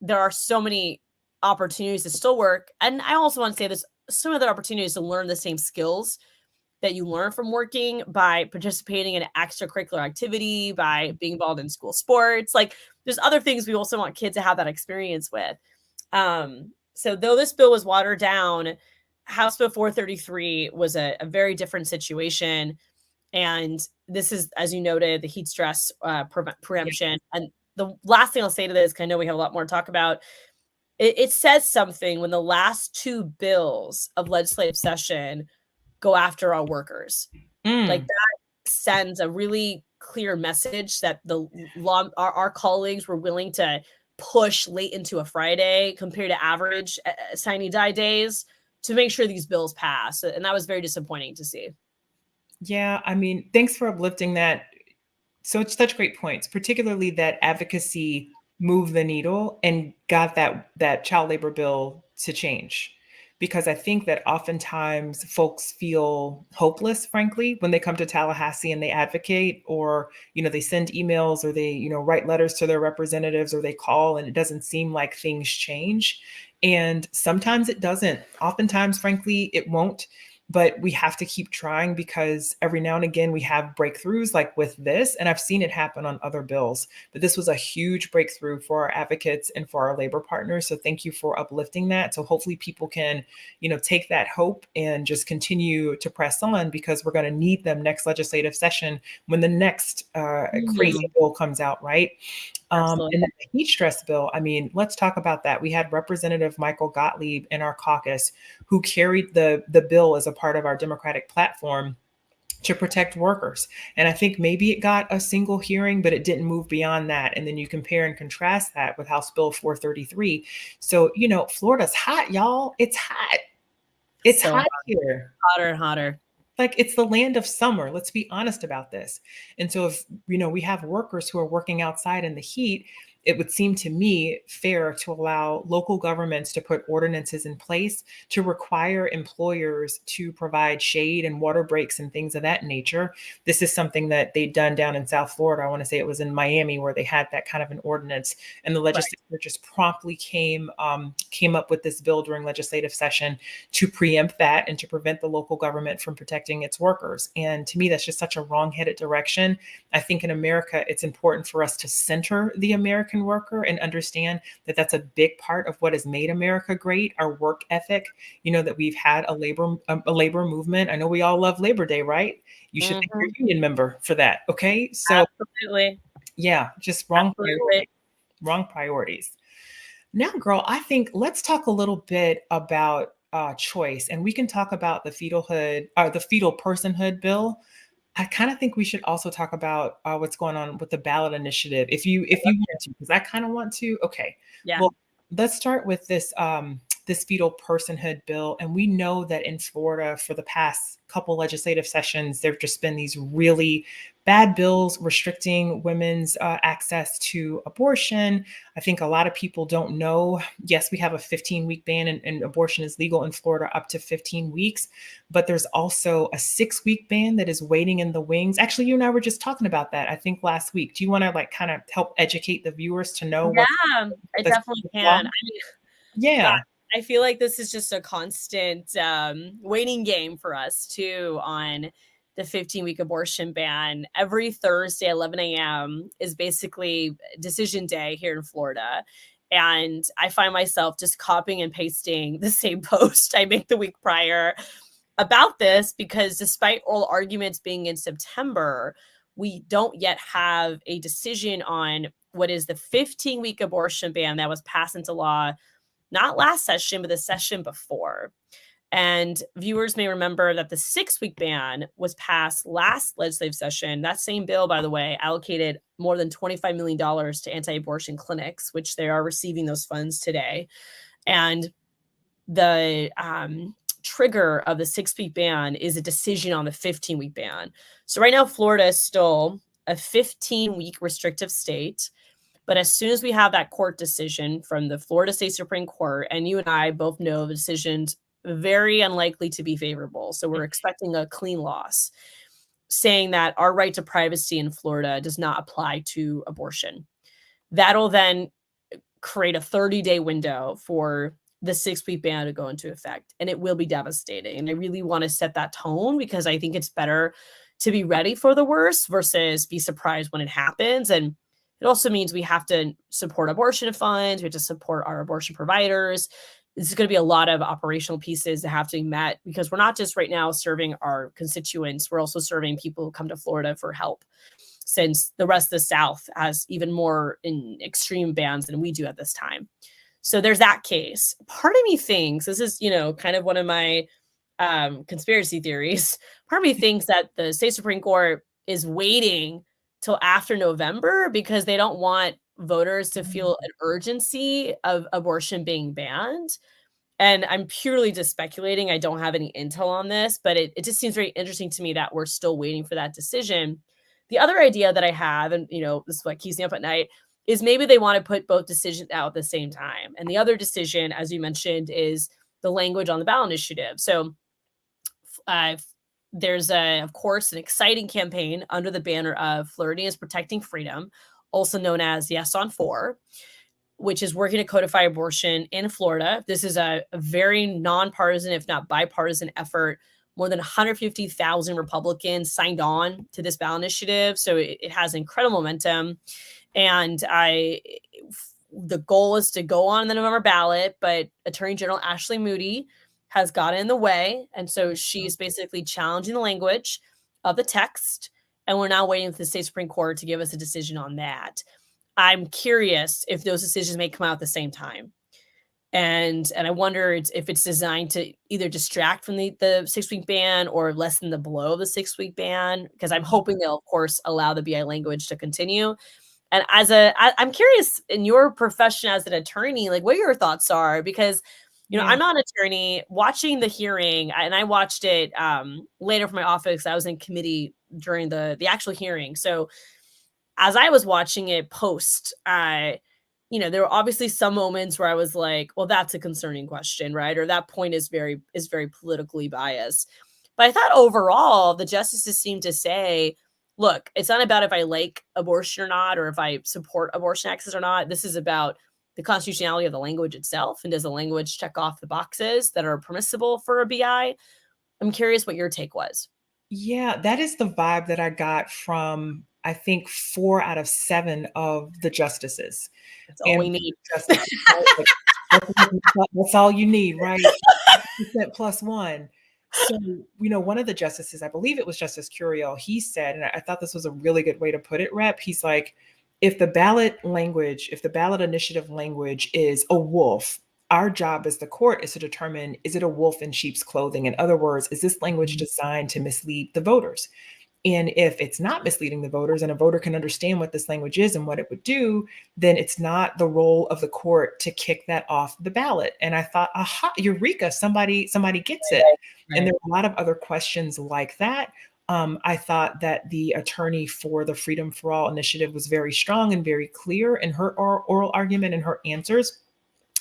there are so many opportunities to still work. And I also want to say there's some other opportunities to learn the same skills that you learn from working by participating in extracurricular activity, by being involved in school sports. Like there's other things we also want kids to have that experience with. So though this bill was watered down, House Bill 433 was a very different situation. And this is, as you noted, the heat stress preemption. And the last thing I'll say to this, because I know we have a lot more to talk about, it says something when the last two bills of legislative session go after our workers. Like that sends a really clear message that our colleagues were willing to push late into a Friday compared to average sine die days to make sure these bills pass. And that was very disappointing to see. Yeah, I mean, thanks for uplifting that. So it's such great points, particularly that advocacy moved the needle and got that child labor bill to change. Because I think that oftentimes folks feel hopeless, frankly, when they come to Tallahassee and they advocate, or they send emails, or they write letters to their representatives, or they call, and it doesn't seem like things change. And sometimes it doesn't. Oftentimes, frankly, it won't. But we have to keep trying, because every now and again we have breakthroughs like with this, and I've seen it happen on other bills. But this was a huge breakthrough for our advocates and for our labor partners. So thank you for uplifting that. So hopefully people can, take that hope and just continue to press on, because we're going to need them next legislative session when the next crazy bill comes out, right? And then the heat stress bill, I mean, let's talk about that. We had Representative Michael Gottlieb in our caucus who carried the bill as a part of our Democratic platform to protect workers. And I think maybe it got a single hearing, but it didn't move beyond that. And then you compare and contrast that with House Bill 433. So, Florida's hot, y'all. It's hot. It's so hot here. Hotter and hotter. Like it's the land of summer. Let's be honest about this. And so if, we have workers who are working outside in the heat, it would seem to me fair to allow local governments to put ordinances in place to require employers to provide shade and water breaks and things of that nature. This is something that they'd done down in South Florida. I want to say it was in Miami where they had that kind of an ordinance, and the legislature just promptly came up with this bill during legislative session to preempt that and to prevent the local government from protecting its workers. And to me, that's just such a wrong-headed direction. I think in America, it's important for us to center the American worker and understand that that's a big part of what has made America great, our work ethic, that we've had a labor movement. I know we all love Labor Day, right? You should thank your union member for that. Okay. So absolutely. Yeah, just wrong priorities. Now, girl, I think let's talk a little bit about choice, and we can talk about the fetal personhood bill. I kind of think we should also talk about what's going on with the ballot initiative. If you want to, because I kind of want to. Okay. Yeah. Well, let's start with this this fetal personhood bill. And we know that in Florida, for the past couple legislative sessions, there've just been these really bad bills restricting women's access to abortion. I think a lot of people don't know. Yes, we have a 15-week ban, and abortion is legal in Florida up to 15 weeks, but there's also a 6-week ban that is waiting in the wings. Actually, you and I were just talking about that, I think last week. Do you want to like kind of help educate the viewers to know what's Yeah, I the definitely law? can. I mean, God, Yeah. I feel like this is just a constant waiting game for us too on the 15-week abortion ban. Every Thursday, 11 a.m. is basically decision day here in Florida. And I find myself just copying and pasting the same post I make the week prior about this, because despite oral arguments being in September, we don't yet have a decision on what is the 15-week abortion ban that was passed into law, not last session, but the session before. And viewers may remember that the 6-week ban was passed last legislative session. That same bill, by the way, allocated more than $25 million to anti-abortion clinics, which they are receiving those funds today. And the trigger of the 6-week ban is a decision on the 15-week ban. So right now, Florida is still a 15-week restrictive state. But as soon as we have that court decision from the Florida State Supreme Court, and you and I both know the decision's very unlikely to be favorable, so we're expecting a clean loss, saying that our right to privacy in Florida does not apply to abortion. That'll then create a 30-day window for the 6-week ban to go into effect, and it will be devastating. And I really want to set that tone, because I think it's better to be ready for the worst versus be surprised when it happens. And it also means we have to support abortion funds. We have to support our abortion providers. This is going to be a lot of operational pieces that have to be met, because we're not just right now serving our constituents. We're also serving people who come to Florida for help, since the rest of the South has even more in extreme bans than we do at this time. So there's that case. Part of me thinks, this is, kind of one of my conspiracy theories. Part of me thinks that the state Supreme Court is waiting till after November because they don't want voters to feel an urgency of abortion being banned. And I'm purely just speculating. I don't have any intel on this, but it just seems very interesting to me that we're still waiting for that decision. The other idea that I have, and this is what keeps me up at night, is maybe they want to put both decisions out at the same time. And the other decision, as you mentioned, is the language on the ballot initiative. So there's of course, an exciting campaign under the banner of Floridians Protecting Freedom, also known as Yes on 4, which is working to codify abortion in Florida. This is a very nonpartisan, if not bipartisan effort. More than 150,000 Republicans signed on to this ballot initiative. So it has incredible momentum. And the goal is to go on the November ballot, but Attorney General Ashley Moody has gotten in the way. And so she's basically challenging the language of the text. And we're now waiting for the state Supreme Court to give us a decision on that. I'm curious if those decisions may come out at the same time. And I wonder if it's designed to either distract from the 6-week ban or lessen the blow of the 6-week ban, because I'm hoping they'll, of course, allow the BI language to continue. And I'm curious, in your profession as an attorney, like what your thoughts are, because I'm not an attorney. Watching the hearing, and I watched it later from my office. I was in committee during the actual hearing. So as I was watching it post, there were obviously some moments where I was like, well, that's a concerning question, right? Or that point is very politically biased. But I thought overall, the justices seemed to say, look, it's not about if I like abortion or not, or if I support abortion access or not. This is about the constitutionality of the language itself. And does the language check off the boxes that are permissible for a BI? I'm curious what your take was. Yeah, that is the vibe that I got from, I think, 4 out of 7 of the justices. That's all we need. That's all you need, right? % plus 1. So, one of the justices, I believe it was Justice Curiel, he said, and I thought this was a really good way to put it, Rep. He's like, if the ballot initiative language is a wolf, our job as the court is to determine, is it a wolf in sheep's clothing? In other words, is this language designed to mislead the voters? And if it's not misleading the voters and a voter can understand what this language is and what it would do, then it's not the role of the court to kick that off the ballot. And I thought, aha, eureka, somebody gets it. Right. And there are a lot of other questions like that. I thought that the attorney for the Freedom for All initiative was very strong and very clear in her oral argument and her answers.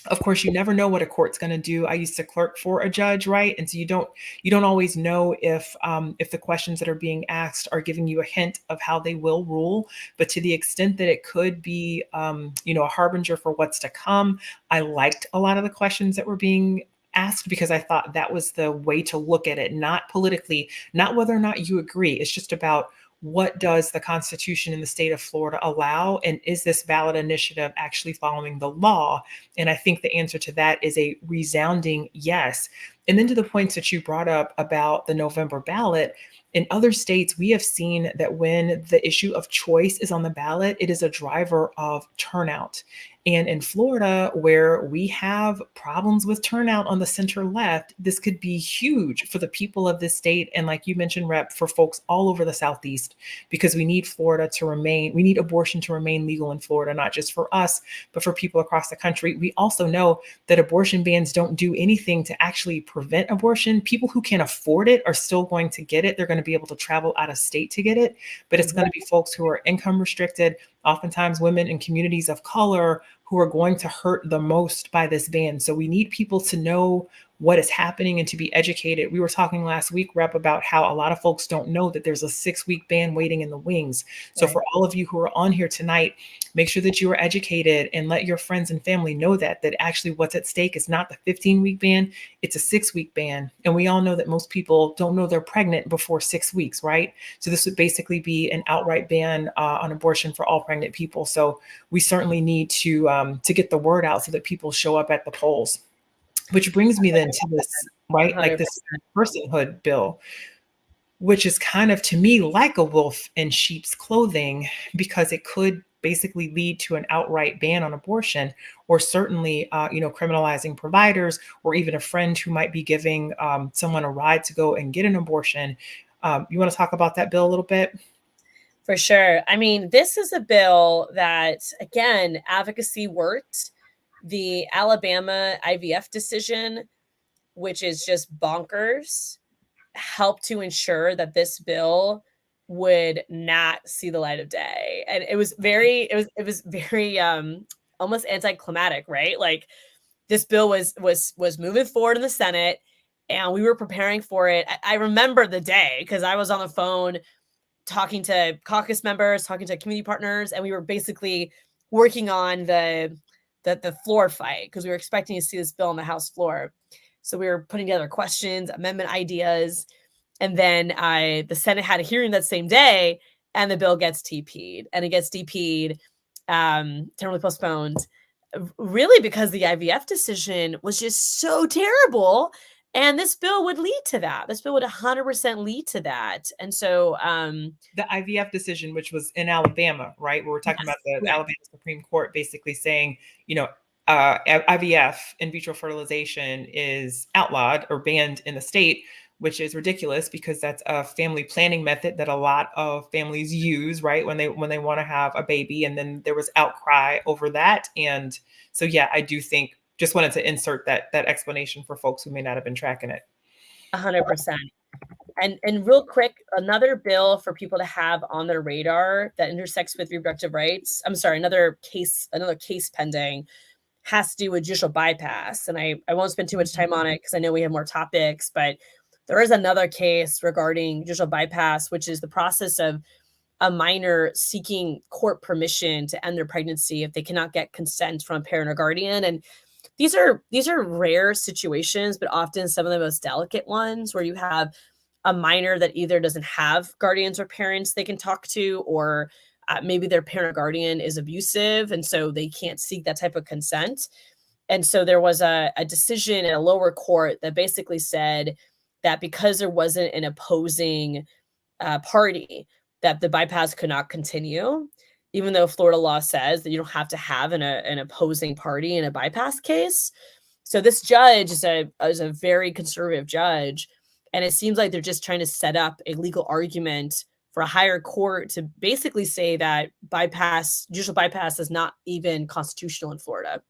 Of course, you never know what a court's going to do. I used to clerk for a judge, right? And so you don't always know if the questions that are being asked are giving you a hint of how they will rule. But to the extent that it could be, a harbinger for what's to come, I liked a lot of the questions that were being asked because I thought that was the way to look at it, not politically, not whether or not you agree. It's just about what does the Constitution in the state of Florida allow? And is this ballot initiative actually following the law? And I think the answer to that is a resounding yes. And then to the points that you brought up about the November ballot, in other states, we have seen that when the issue of choice is on the ballot, it is a driver of turnout. And in Florida, where we have problems with turnout on the center left, this could be huge for the people of this state. And like you mentioned, Rep, for folks all over the Southeast, because we need we need abortion to remain legal in Florida, not just for us, but for people across the country. We also know that abortion bans don't do anything to actually prevent abortion. People who can afford it are still going to get it. They're going to be able to travel out of state to get it, but it's going to be folks who are income restricted, oftentimes women in communities of color, who are going to hurt the most by this ban. So we need people to know what is happening and to be educated. We were talking last week, Rep, about how a lot of folks don't know that there's a 6-week ban waiting in the wings. So right. For all of you who are on here tonight, make sure that you are educated and let your friends and family know that actually what's at stake is not the 15-week ban, it's a 6-week ban. And we all know that most people don't know they're pregnant before 6 weeks, right? So this would basically be an outright ban on abortion for all pregnant people. So we certainly need to get the word out so that people show up at the polls. Which brings me then to this, right? 100%. Like this personhood bill, which is kind of to me like a wolf in sheep's clothing, because it could basically lead to an outright ban on abortion, or certainly, criminalizing providers, or even a friend who might be giving someone a ride to go and get an abortion. You want to talk about that bill a little bit? For sure. I mean, this is a bill that, again, advocacy worked. The Alabama IVF decision, which is just bonkers, helped to ensure that this bill would not see the light of day. And it was very almost anticlimactic, right? Like this bill was moving forward in the Senate and we were preparing for it. I remember the day because I was on the phone talking to caucus members, talking to community partners, and we were basically working on the floor fight because we were expecting to see this bill on the House floor. So we were putting together questions, amendment ideas, and then the Senate had a hearing that same day, and the bill gets TP'd, and it gets TP'd, temporarily postponed, really because the IVF decision was just so terrible. And this bill would lead to that. This bill would 100% lead to that. And so the IVF decision, which was in Alabama, right? Where we're talking about the Alabama Supreme Court basically saying, IVF, in vitro fertilization, is outlawed or banned in the state, which is ridiculous because that's a family planning method that a lot of families use, right? When they want to have a baby. And then there was outcry over that. And so, yeah, I do think, just wanted to insert that explanation for folks who may not have been tracking it. 100%. And real quick, another bill for people to have on their radar that intersects with reproductive rights. I'm sorry, another case pending has to do with judicial bypass. And I won't spend too much time on it because I know we have more topics, but there is another case regarding judicial bypass, which is the process of a minor seeking court permission to end their pregnancy if they cannot get consent from a parent or guardian. And these are rare situations, but often some of the most delicate ones where you have a minor that either doesn't have guardians or parents they can talk to, or maybe their parent or guardian is abusive, and so they can't seek that type of consent. And so there was a decision in a lower court that basically said that because there wasn't an opposing party, that the bypass could not continue, even though Florida law says that you don't have to have an opposing party in a bypass case. So this judge is a very conservative judge, and it seems like they're just trying to set up a legal argument for a higher court to basically say that judicial bypass is not even constitutional in Florida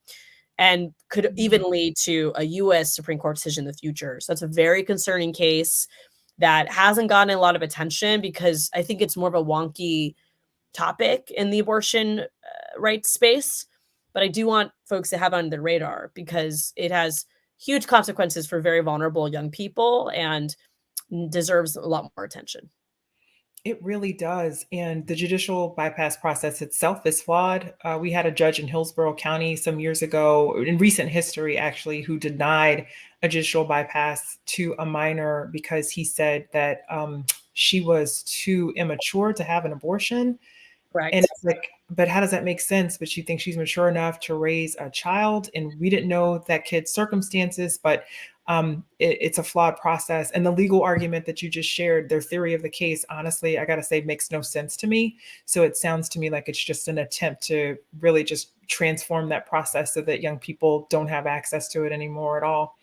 and could even lead to a U.S. Supreme Court decision in the future. So it's a very concerning case. that hasn't gotten a lot of attention because I think it's more of a wonky topic in the abortion rights space. But I do want folks to have it on the radar because it has huge consequences for very vulnerable young people and deserves a lot more attention. It really does. And the judicial bypass process itself is flawed. We had a judge in Hillsborough County some years ago, in recent history, actually, who denied a judicial bypass to a minor because he said that she was too immature to have an abortion. And Correct. it's like, but how does that make sense? But you think she's mature enough to raise a child, and we didn't know that kid's circumstances, but it's a flawed process. And the legal argument that you just shared, their theory of the case, honestly, I got to say, makes no sense to me. So it sounds to me like it's just an attempt to really just transform that process so that young people don't have access to it anymore at all.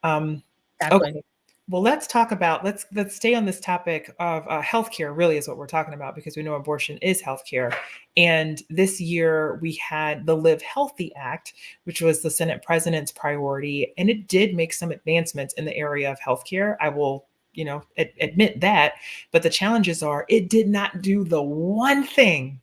Exactly. Okay. Well, let's talk about let's stay on this topic of healthcare. Really, is what we're talking about because we know abortion is healthcare. And this year we had the Live Healthy Act, which was the Senate President's priority, and it did make some advancements in the area of healthcare. I will, admit that. But the challenges are it did not do the one thing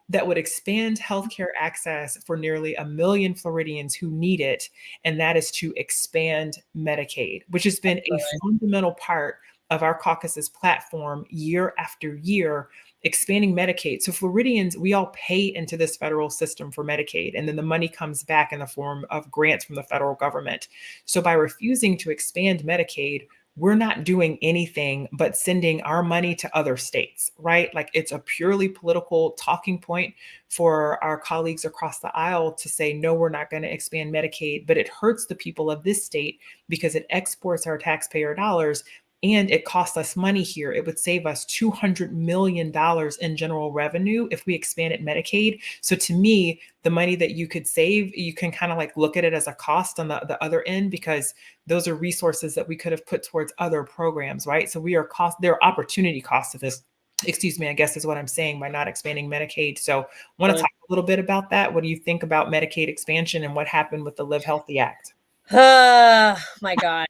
that would expand healthcare access for nearly 1 million Floridians who need it, and that is to expand Medicaid, which has been a fundamental part of our caucus's platform year after year, expanding Medicaid. So Floridians, we all pay into this federal system for Medicaid, and then the money comes back in the form of grants from the federal government. So by refusing to expand Medicaid, we're not doing anything but sending our money to other states, right? Like it's a purely political talking point for our colleagues across the aisle to say, no, we're not going to expand Medicaid, but it hurts the people of this state because it exports our taxpayer dollars and it costs us money here. It would save us $200 million in general revenue if we expanded Medicaid. So to me, the money that you could save, you can kind of like look at it as a cost on the other end, because those are resources that we could have put towards other programs, right? So there are opportunity costs of this, excuse me, I guess is what I'm saying by not expanding Medicaid. So I want to talk a little bit about that. What do you think about Medicaid expansion and what happened with the Live Healthy Act? Oh my God.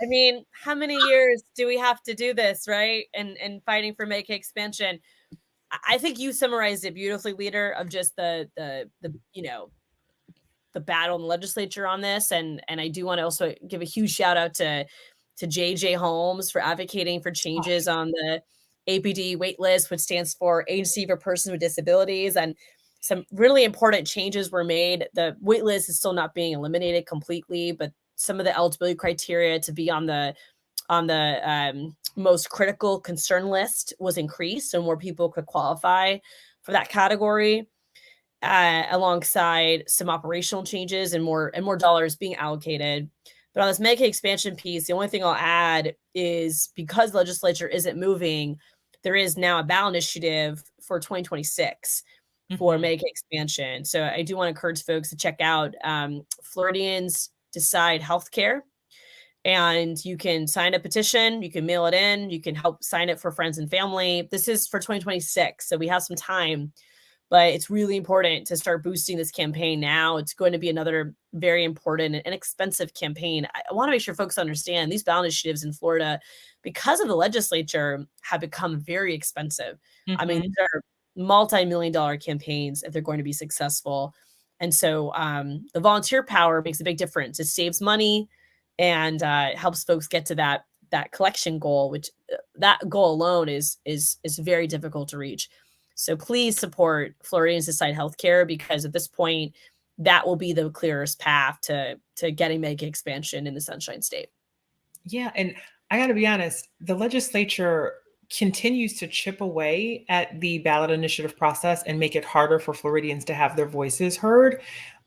I mean, how many years do we have to do this, right? And fighting for Medicaid expansion. I think you summarized it beautifully, leader, of just the battle in the legislature on this. And I do want to also give a huge shout out to JJ Holmes for advocating for changes on the APD waitlist, which stands for Agency for Persons with Disabilities. And some really important changes were made. The waitlist is still not being eliminated completely, but some of the eligibility criteria to be on the most critical concern list was increased, so more people could qualify for that category, alongside some operational changes and more dollars being allocated. But on this Medicaid expansion piece, the only thing I'll add is because the legislature isn't moving, there is now a ballot initiative for 2026 for Medicaid expansion. So I do want to encourage folks to check out Floridians Decide Healthcare. And you can sign a petition, you can mail it in, you can help sign it for friends and family. This is for 2026, so we have some time, but it's really important to start boosting this campaign now. It's going to be another very important and inexpensive campaign. I want to make sure folks understand these ballot initiatives in Florida, because of the legislature, have become very expensive. I mean, these are multi-million-dollar campaigns if they're going to be successful. And so the volunteer power makes a big difference. It saves money and helps folks get to that collection goal, which that goal alone is very difficult to reach. So please support Floridians Decide Healthcare, because at this point, that will be the clearest path to getting Medicaid expansion in the Sunshine State. Yeah, and I got to be honest, the legislature continues to chip away at the ballot initiative process and make it harder for Floridians to have their voices heard.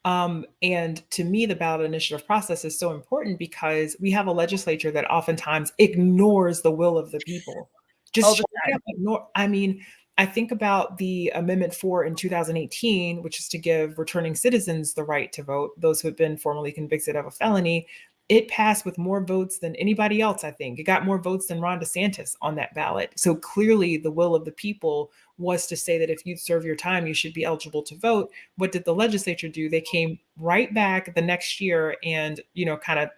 And to me, the ballot initiative process is so important because we have a legislature that oftentimes ignores the will of the people. Just straight up ignore. I mean, I think about the Amendment 4 in 2018, which is to give returning citizens the right to vote, those who have been formally convicted of a felony. it passed with more votes than anybody else, I think. It got more votes than Ron DeSantis on that ballot. So clearly, the will of the people was to say that if you'd serve your time, you should be eligible to vote. What did the legislature do? They came right back the next year and, kind of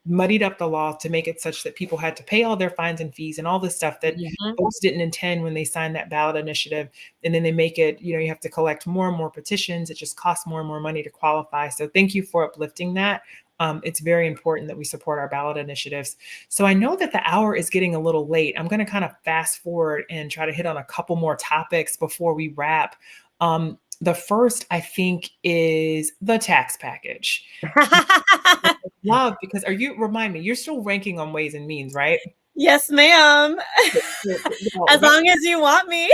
muddied up the law to make it such that people had to pay all their fines and fees and all this stuff that folks didn't intend when they signed that ballot initiative. And then they make it, you have to collect more and more petitions. It just costs more and more money to qualify. So thank you for uplifting that. It's very important that we support our ballot initiatives. So I know that the hour is getting a little late. I'm going to kind of fast forward and try to hit on a couple more topics before we wrap. The first, I think, is the tax package. Love, because remind me, you're still ranking on Ways and Means, right? Yes, ma'am. As long as you want me.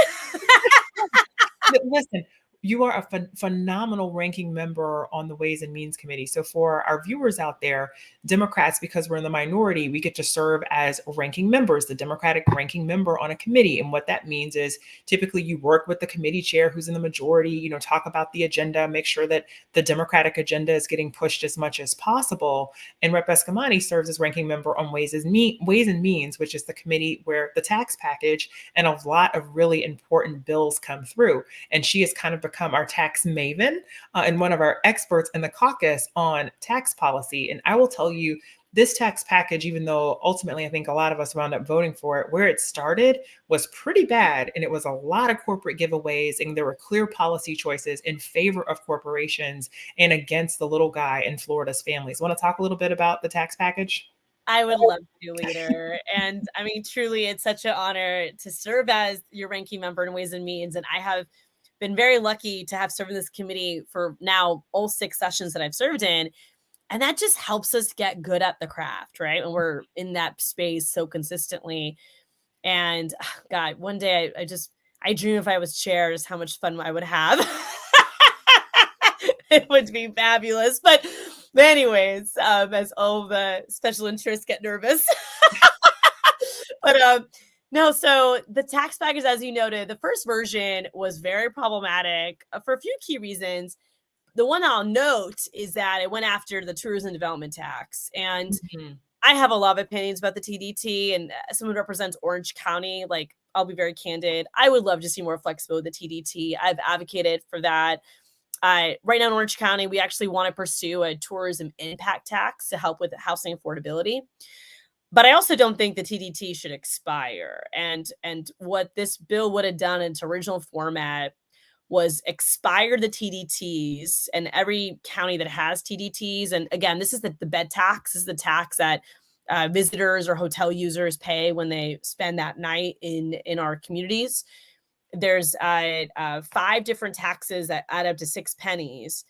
Listen, you are a phenomenal ranking member on the Ways and Means Committee. So for our viewers out there, Democrats, because we're in the minority, we get to serve as ranking members, the Democratic ranking member on a committee. And what that means is typically you work with the committee chair who's in the majority, talk about the agenda, make sure that the Democratic agenda is getting pushed as much as possible. And Rep. Eskamani serves as ranking member on Ways and Means, which is the committee where the tax package and a lot of really important bills come through. And she has kind of become our tax maven and one of our experts in the caucus on tax policy. And I will tell you, this tax package, even though ultimately I think a lot of us wound up voting for it, where it started was pretty bad. And it was a lot of corporate giveaways. And there were clear policy choices in favor of corporations and against the little guy in Florida's families. Want to talk a little bit about the tax package? I would love to, leader. And I mean, truly, it's such an honor to serve as your ranking member in Ways and Means. And I have been very lucky to have served in this committee for now all 6 sessions that I've served in. And that just helps us get good at the craft, right? And we're in that space so consistently. And God, one day I dream if I was chair, just how much fun I would have. It would be fabulous. But anyways, as all the special interests get nervous. But no, so the tax package, as you noted, the first version was very problematic for a few key reasons. The one I'll note is that it went after the tourism development tax. And I have a lot of opinions about the TDT, and someone who represents Orange County, like, I'll be very candid. I would love to see more flexibility with the TDT. I've advocated for that. Right now in Orange County, we actually want to pursue a tourism impact tax to help with housing affordability. But I also don't think the TDT should expire. And what this bill would have done in its original format was expire the TDTs, and every county that has TDTs. And again, this is the bed tax. This is the tax that visitors or hotel users pay when they spend that night in our communities. There's 5 different taxes that add up to 6 pennies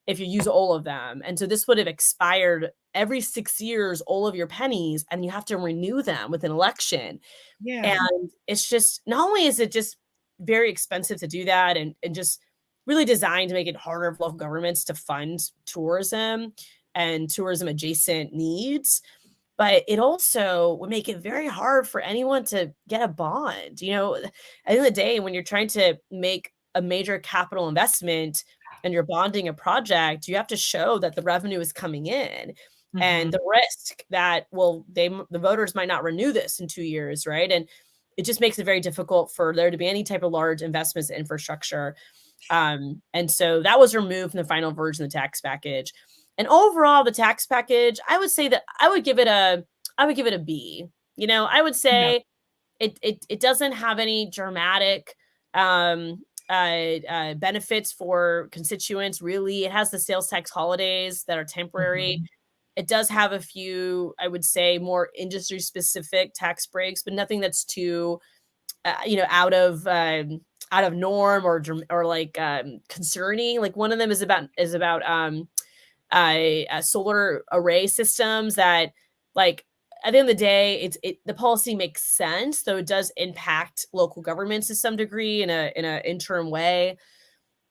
if you use all of them. And so this would have expired every 6 years, all of your pennies, and you have to renew them with an election. Yeah. And it's just, not only is it just very expensive to do that and just really designed to make it harder for local governments to fund tourism and tourism adjacent needs, but it also would make it very hard for anyone to get a bond. At the end of the day, when you're trying to make a major capital investment and you're bonding a project, you have to show that the revenue is coming in. And the risk that, the voters might not renew this in 2 years, right? And it just makes it very difficult for there to be any type of large investments in infrastructure. And so that was removed from the final version of the tax package. And overall, the tax package, I would say that I would give it a B. I would say it doesn't have any dramatic benefits for constituents, really. It has the sales tax holidays that are temporary. It does have a few, I would say, more industry specific tax breaks, but nothing that's too, out of norm or like concerning. Like, one of them is about solar array systems that, like, at the end of the day, the policy makes sense, though it does impact local governments to some degree in a interim way.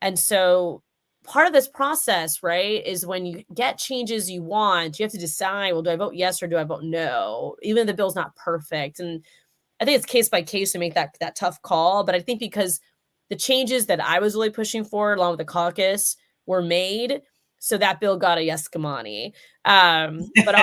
And so part of this process, right, is when you get changes you want, you have to decide, well, do I vote yes or do I vote no? Even if the bill's not perfect. And I think it's case by case to make that tough call. But I think because the changes that I was really pushing for along with the caucus were made, So that bill got a yes, Kamani. But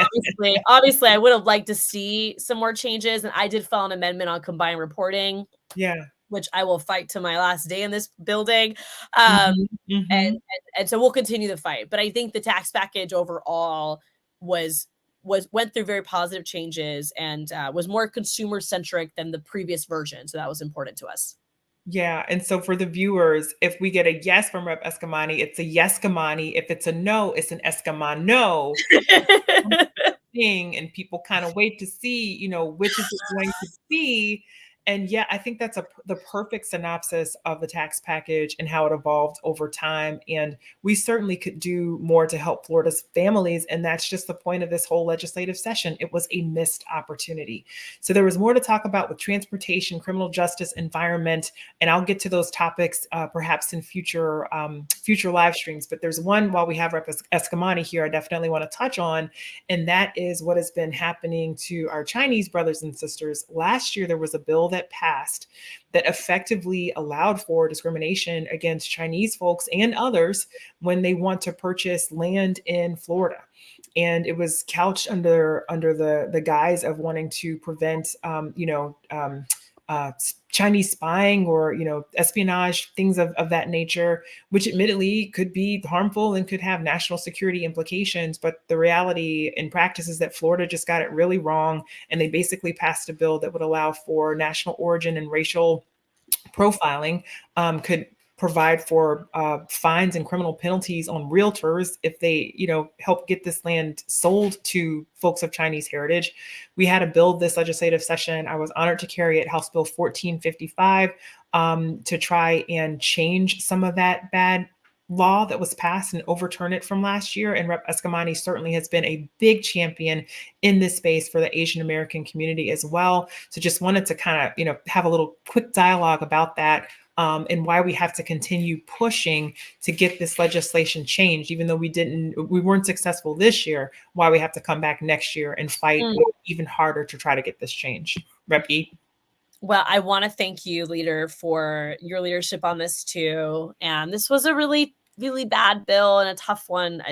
obviously, I would have liked to see some more changes. And I did file an amendment on combined reporting, Yeah. which I will fight to my last day in this building. And, and so we'll continue the fight. But I think the tax package overall went through very positive changes and was more consumer centric than the previous version. So that was important to us. Yeah. And so for the viewers, if we get a yes from Rep. Escamani, it's a yes, Kamani. If it's a no, it's an Escamano. Thing, and people kind of wait to see, you know, which is it going to be. And yeah, I think that's the perfect synopsis of the tax package and how it evolved over time. And we certainly could do more to help Florida's families. And that's just the point of this whole legislative session. It was a missed opportunity. So there was more to talk about with transportation, criminal justice, environment, and I'll get to those topics perhaps in future live streams. But there's one, while we have Rep. Escamani here, I definitely want to touch on, and that is what has been happening to our Chinese brothers and sisters. Last year, there was a bill that passed that effectively allowed for discrimination against Chinese folks and others when they want to purchase land in Florida. And it was couched under the guise of wanting to prevent, Chinese spying or, espionage, things of that nature, which admittedly could be harmful and could have national security implications. But the reality in practice is that Florida just got it really wrong. And they basically passed a bill that would allow for national origin and racial profiling, could provide for fines and criminal penalties on realtors if they, help get this land sold to folks of Chinese heritage. We had a bill this legislative session. I was honored to carry it, House Bill 1455, to try and change some of that bad law that was passed and overturn it from last year. And Rep. Escamani certainly has been a big champion in this space for the Asian American community as well. So just wanted to kind of, have a little quick dialogue about that. And why we have to continue pushing to get this legislation changed, even though we weren't successful this year, why we have to come back next year and fight even harder to try to get this changed. Rep. E. Well, I want to thank you, leader, for your leadership on this too. And this was a really, really bad bill and a tough one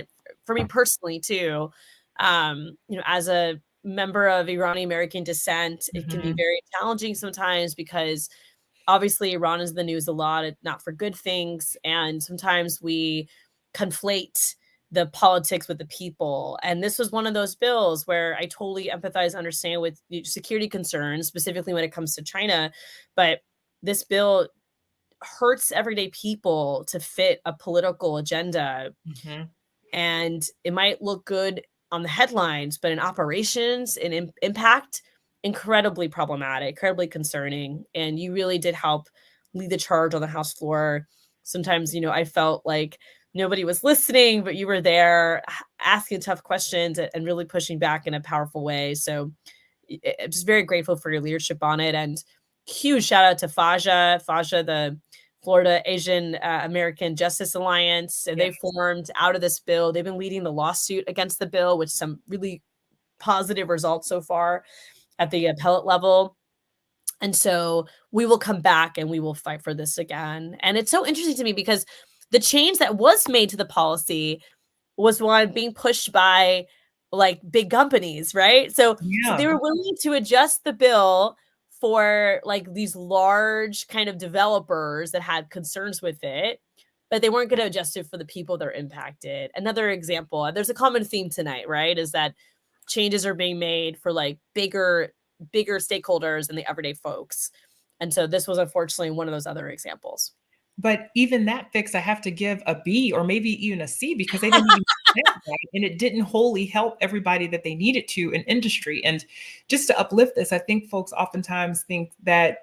for me personally too. As a member of Iranian American descent, it can be very challenging sometimes because obviously Iran is in the news a lot, not for good things. And sometimes we conflate the politics with the people. And this was one of those bills where I totally empathize and understand with security concerns, specifically when it comes to China. But this bill hurts everyday people to fit a political agenda. And it might look good on the headlines, but in operations and impact, incredibly problematic, incredibly concerning. And you really did help lead the charge on the House floor. Sometimes, I felt like nobody was listening, but you were there asking tough questions and really pushing back in a powerful way. So I'm just very grateful for your leadership on it. And huge shout out to FAJA, the Florida Asian American Justice Alliance. And they formed out of this bill. They've been leading the lawsuit against the bill, with some really positive results so far at the appellate level. And so we will come back and we will fight for this again. And it's so interesting to me because the change that was made to the policy was one being pushed by like big companies, right? So they were willing to adjust the bill for like these large kind of developers that had concerns with it, but they weren't going to adjust it for the people that are impacted. Another example, there's a common theme tonight, right? Is that changes are being made for like bigger stakeholders and the everyday folks. And so this was unfortunately one of those other examples. But even that fix, I have to give a B or maybe even a C, because they didn't even right, and it didn't wholly help everybody that they needed to in industry. And just to uplift this, I think folks oftentimes think that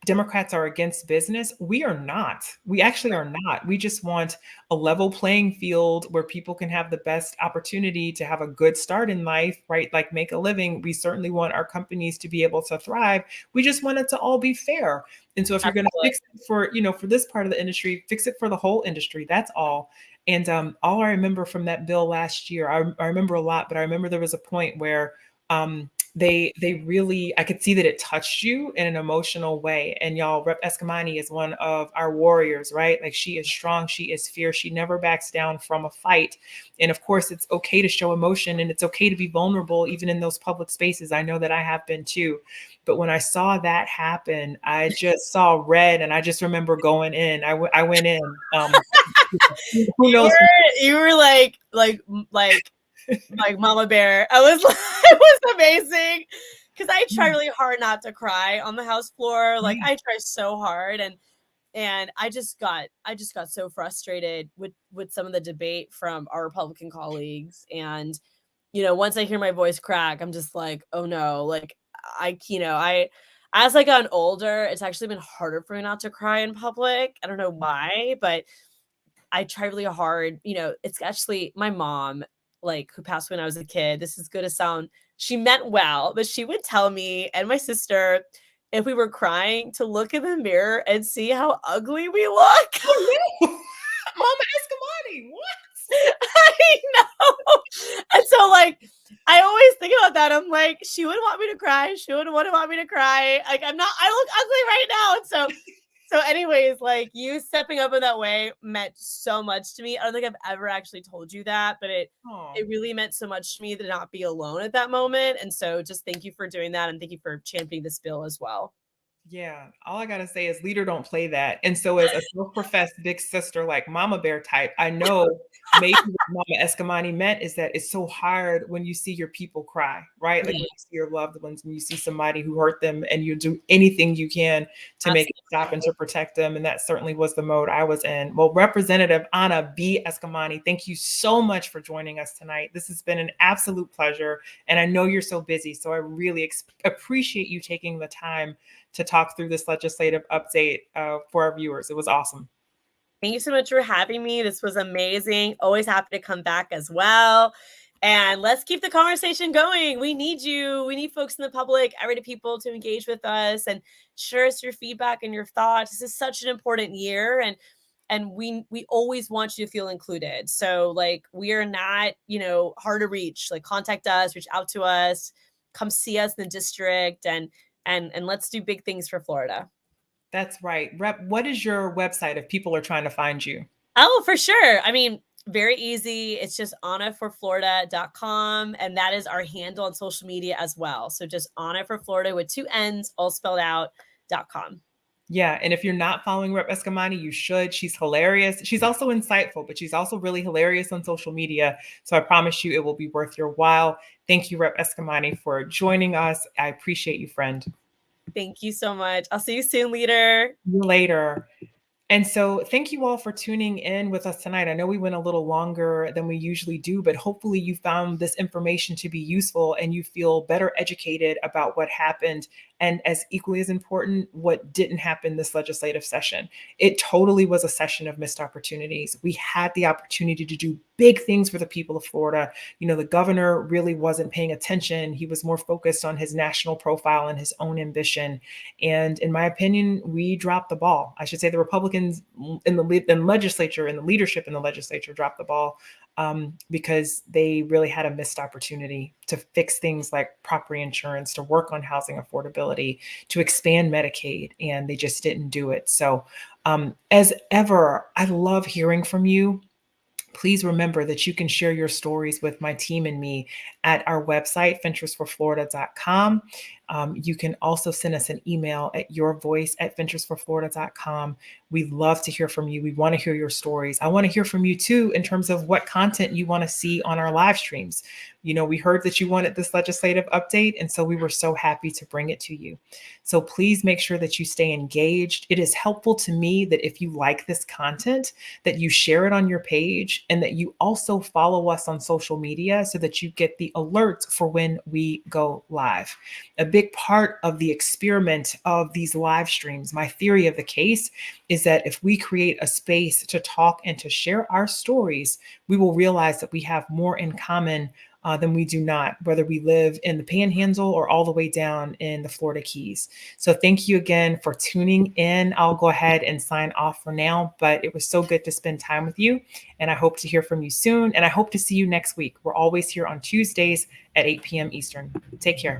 Democrats are against business. We are not. We actually are not. We just want a level playing field where people can have the best opportunity to have a good start in life, right? Like make a living. We certainly want our companies to be able to thrive. We just want it to all be fair. And so if you're going to fix it for, for this part of the industry, fix it for the whole industry. That's all. And all I remember from that bill last year, I remember a lot, but I remember there was a point where they really, I could see that it touched you in an emotional way. And y'all, Rep Eskamani is one of our warriors, right? Like, she is strong, she is fierce, she never backs down from a fight. And of course, it's okay to show emotion and it's okay to be vulnerable, even in those public spaces. I know that I have been too. But when I saw that happen, I just saw red, and I just remember going in. I went in. Who knows? You were like Mama Bear. I was like, it was amazing because I try really hard not to cry on the house floor. Like, I try so hard, and I just got so frustrated with some of the debate from our Republican colleagues. And once I hear my voice crack, I'm just like, oh no. Like, I as I got older, it's actually been harder for me not to cry in public. I don't know why, but I try really hard. It's actually my mom, like, who passed when I was a kid. This is going to sound, she meant well, but she would tell me and my sister, if we were crying, to look in the mirror and see how ugly we look. Oh, no. Mama Eskamani, what? I know. And so, like, I always think about that. I'm like, she wouldn't want me to cry. She wouldn't want me to cry. Like, I look ugly right now. And so anyways, like, you stepping up in that way meant so much to me. I don't think I've ever actually told you that, but it really meant so much to me to not be alone at that moment. And so just thank you for doing that. And thank you for championing this bill as well. Yeah, all I gotta say is leader don't play that. And so, as a self-professed big sister, like Mama Bear type, I know maybe what Mama Eskamani meant is that it's so hard when you see your people cry, right? Like, when you see your loved ones, when you see somebody who hurt them, and you do anything you can to make it stop and to protect them. And that certainly was the mode I was in. Well, Representative Anna B. Eskamani, thank you so much for joining us tonight. This has been an absolute pleasure. And I know you're so busy, so I really appreciate you taking the time to talk through this legislative update for our viewers. It was awesome. Thank you so much for having me. This was amazing. Always happy to come back as well. And let's keep the conversation going. We need you. We need folks in the public, everyday people, to engage with us and share us your feedback and your thoughts. This is such an important year, and we always want you to feel included. So, like, we are not, hard to reach. Like, contact us, reach out to us, come see us in the district, and let's do big things for Florida. That's right. Rep, what is your website if people are trying to find you? Oh, for sure. I mean, very easy. It's just annaforflorida.com. And that is our handle on social media as well. So just Anna for Florida with 2 N's, all spelled out.com. Yeah. And if you're not following Rep Eskamani, you should. She's hilarious. She's also insightful, but she's also really hilarious on social media. So I promise you it will be worth your while. Thank you, Rep Eskamani, for joining us. I appreciate you, friend. Thank you so much. I'll see you soon, leader. See you later. And so thank you all for tuning in with us tonight. I know we went a little longer than we usually do, but hopefully you found this information to be useful and you feel better educated about what happened, and, as equally as important, what didn't happen this legislative session. It totally was a session of missed opportunities. We had the opportunity to do big things for the people of Florida. The governor really wasn't paying attention. He was more focused on his national profile and his own ambition. And in my opinion, we dropped the ball. I should say the Republicans in the legislature and the leadership in the legislature dropped the ball because they really had a missed opportunity to fix things like property insurance, to work on housing affordability, to expand Medicaid, and they just didn't do it. So as ever, I love hearing from you. Please remember that you can share your stories with my team and me at our website, venturesforflorida.com. You can also send us an email at yourvoice@venturesforflorida.com. We love to hear from you. We want to hear your stories. I want to hear from you too in terms of what content you want to see on our live streams. We heard that you wanted this legislative update, and so we were so happy to bring it to you. So please make sure that you stay engaged. It is helpful to me that if you like this content, that you share it on your page, and that you also follow us on social media so that you get the alerts for when we go live. A big part of the experiment of these live streams, my theory of the case, is that if we create a space to talk and to share our stories, we will realize that we have more in common than we do not, whether we live in the Panhandle or all the way down in the Florida Keys. So thank you again for tuning in. I'll go ahead and sign off for now, but it was so good to spend time with you, and I hope to hear from you soon, and I hope to see you next week. We're always here on Tuesdays at 8 p.m. Eastern. Take care.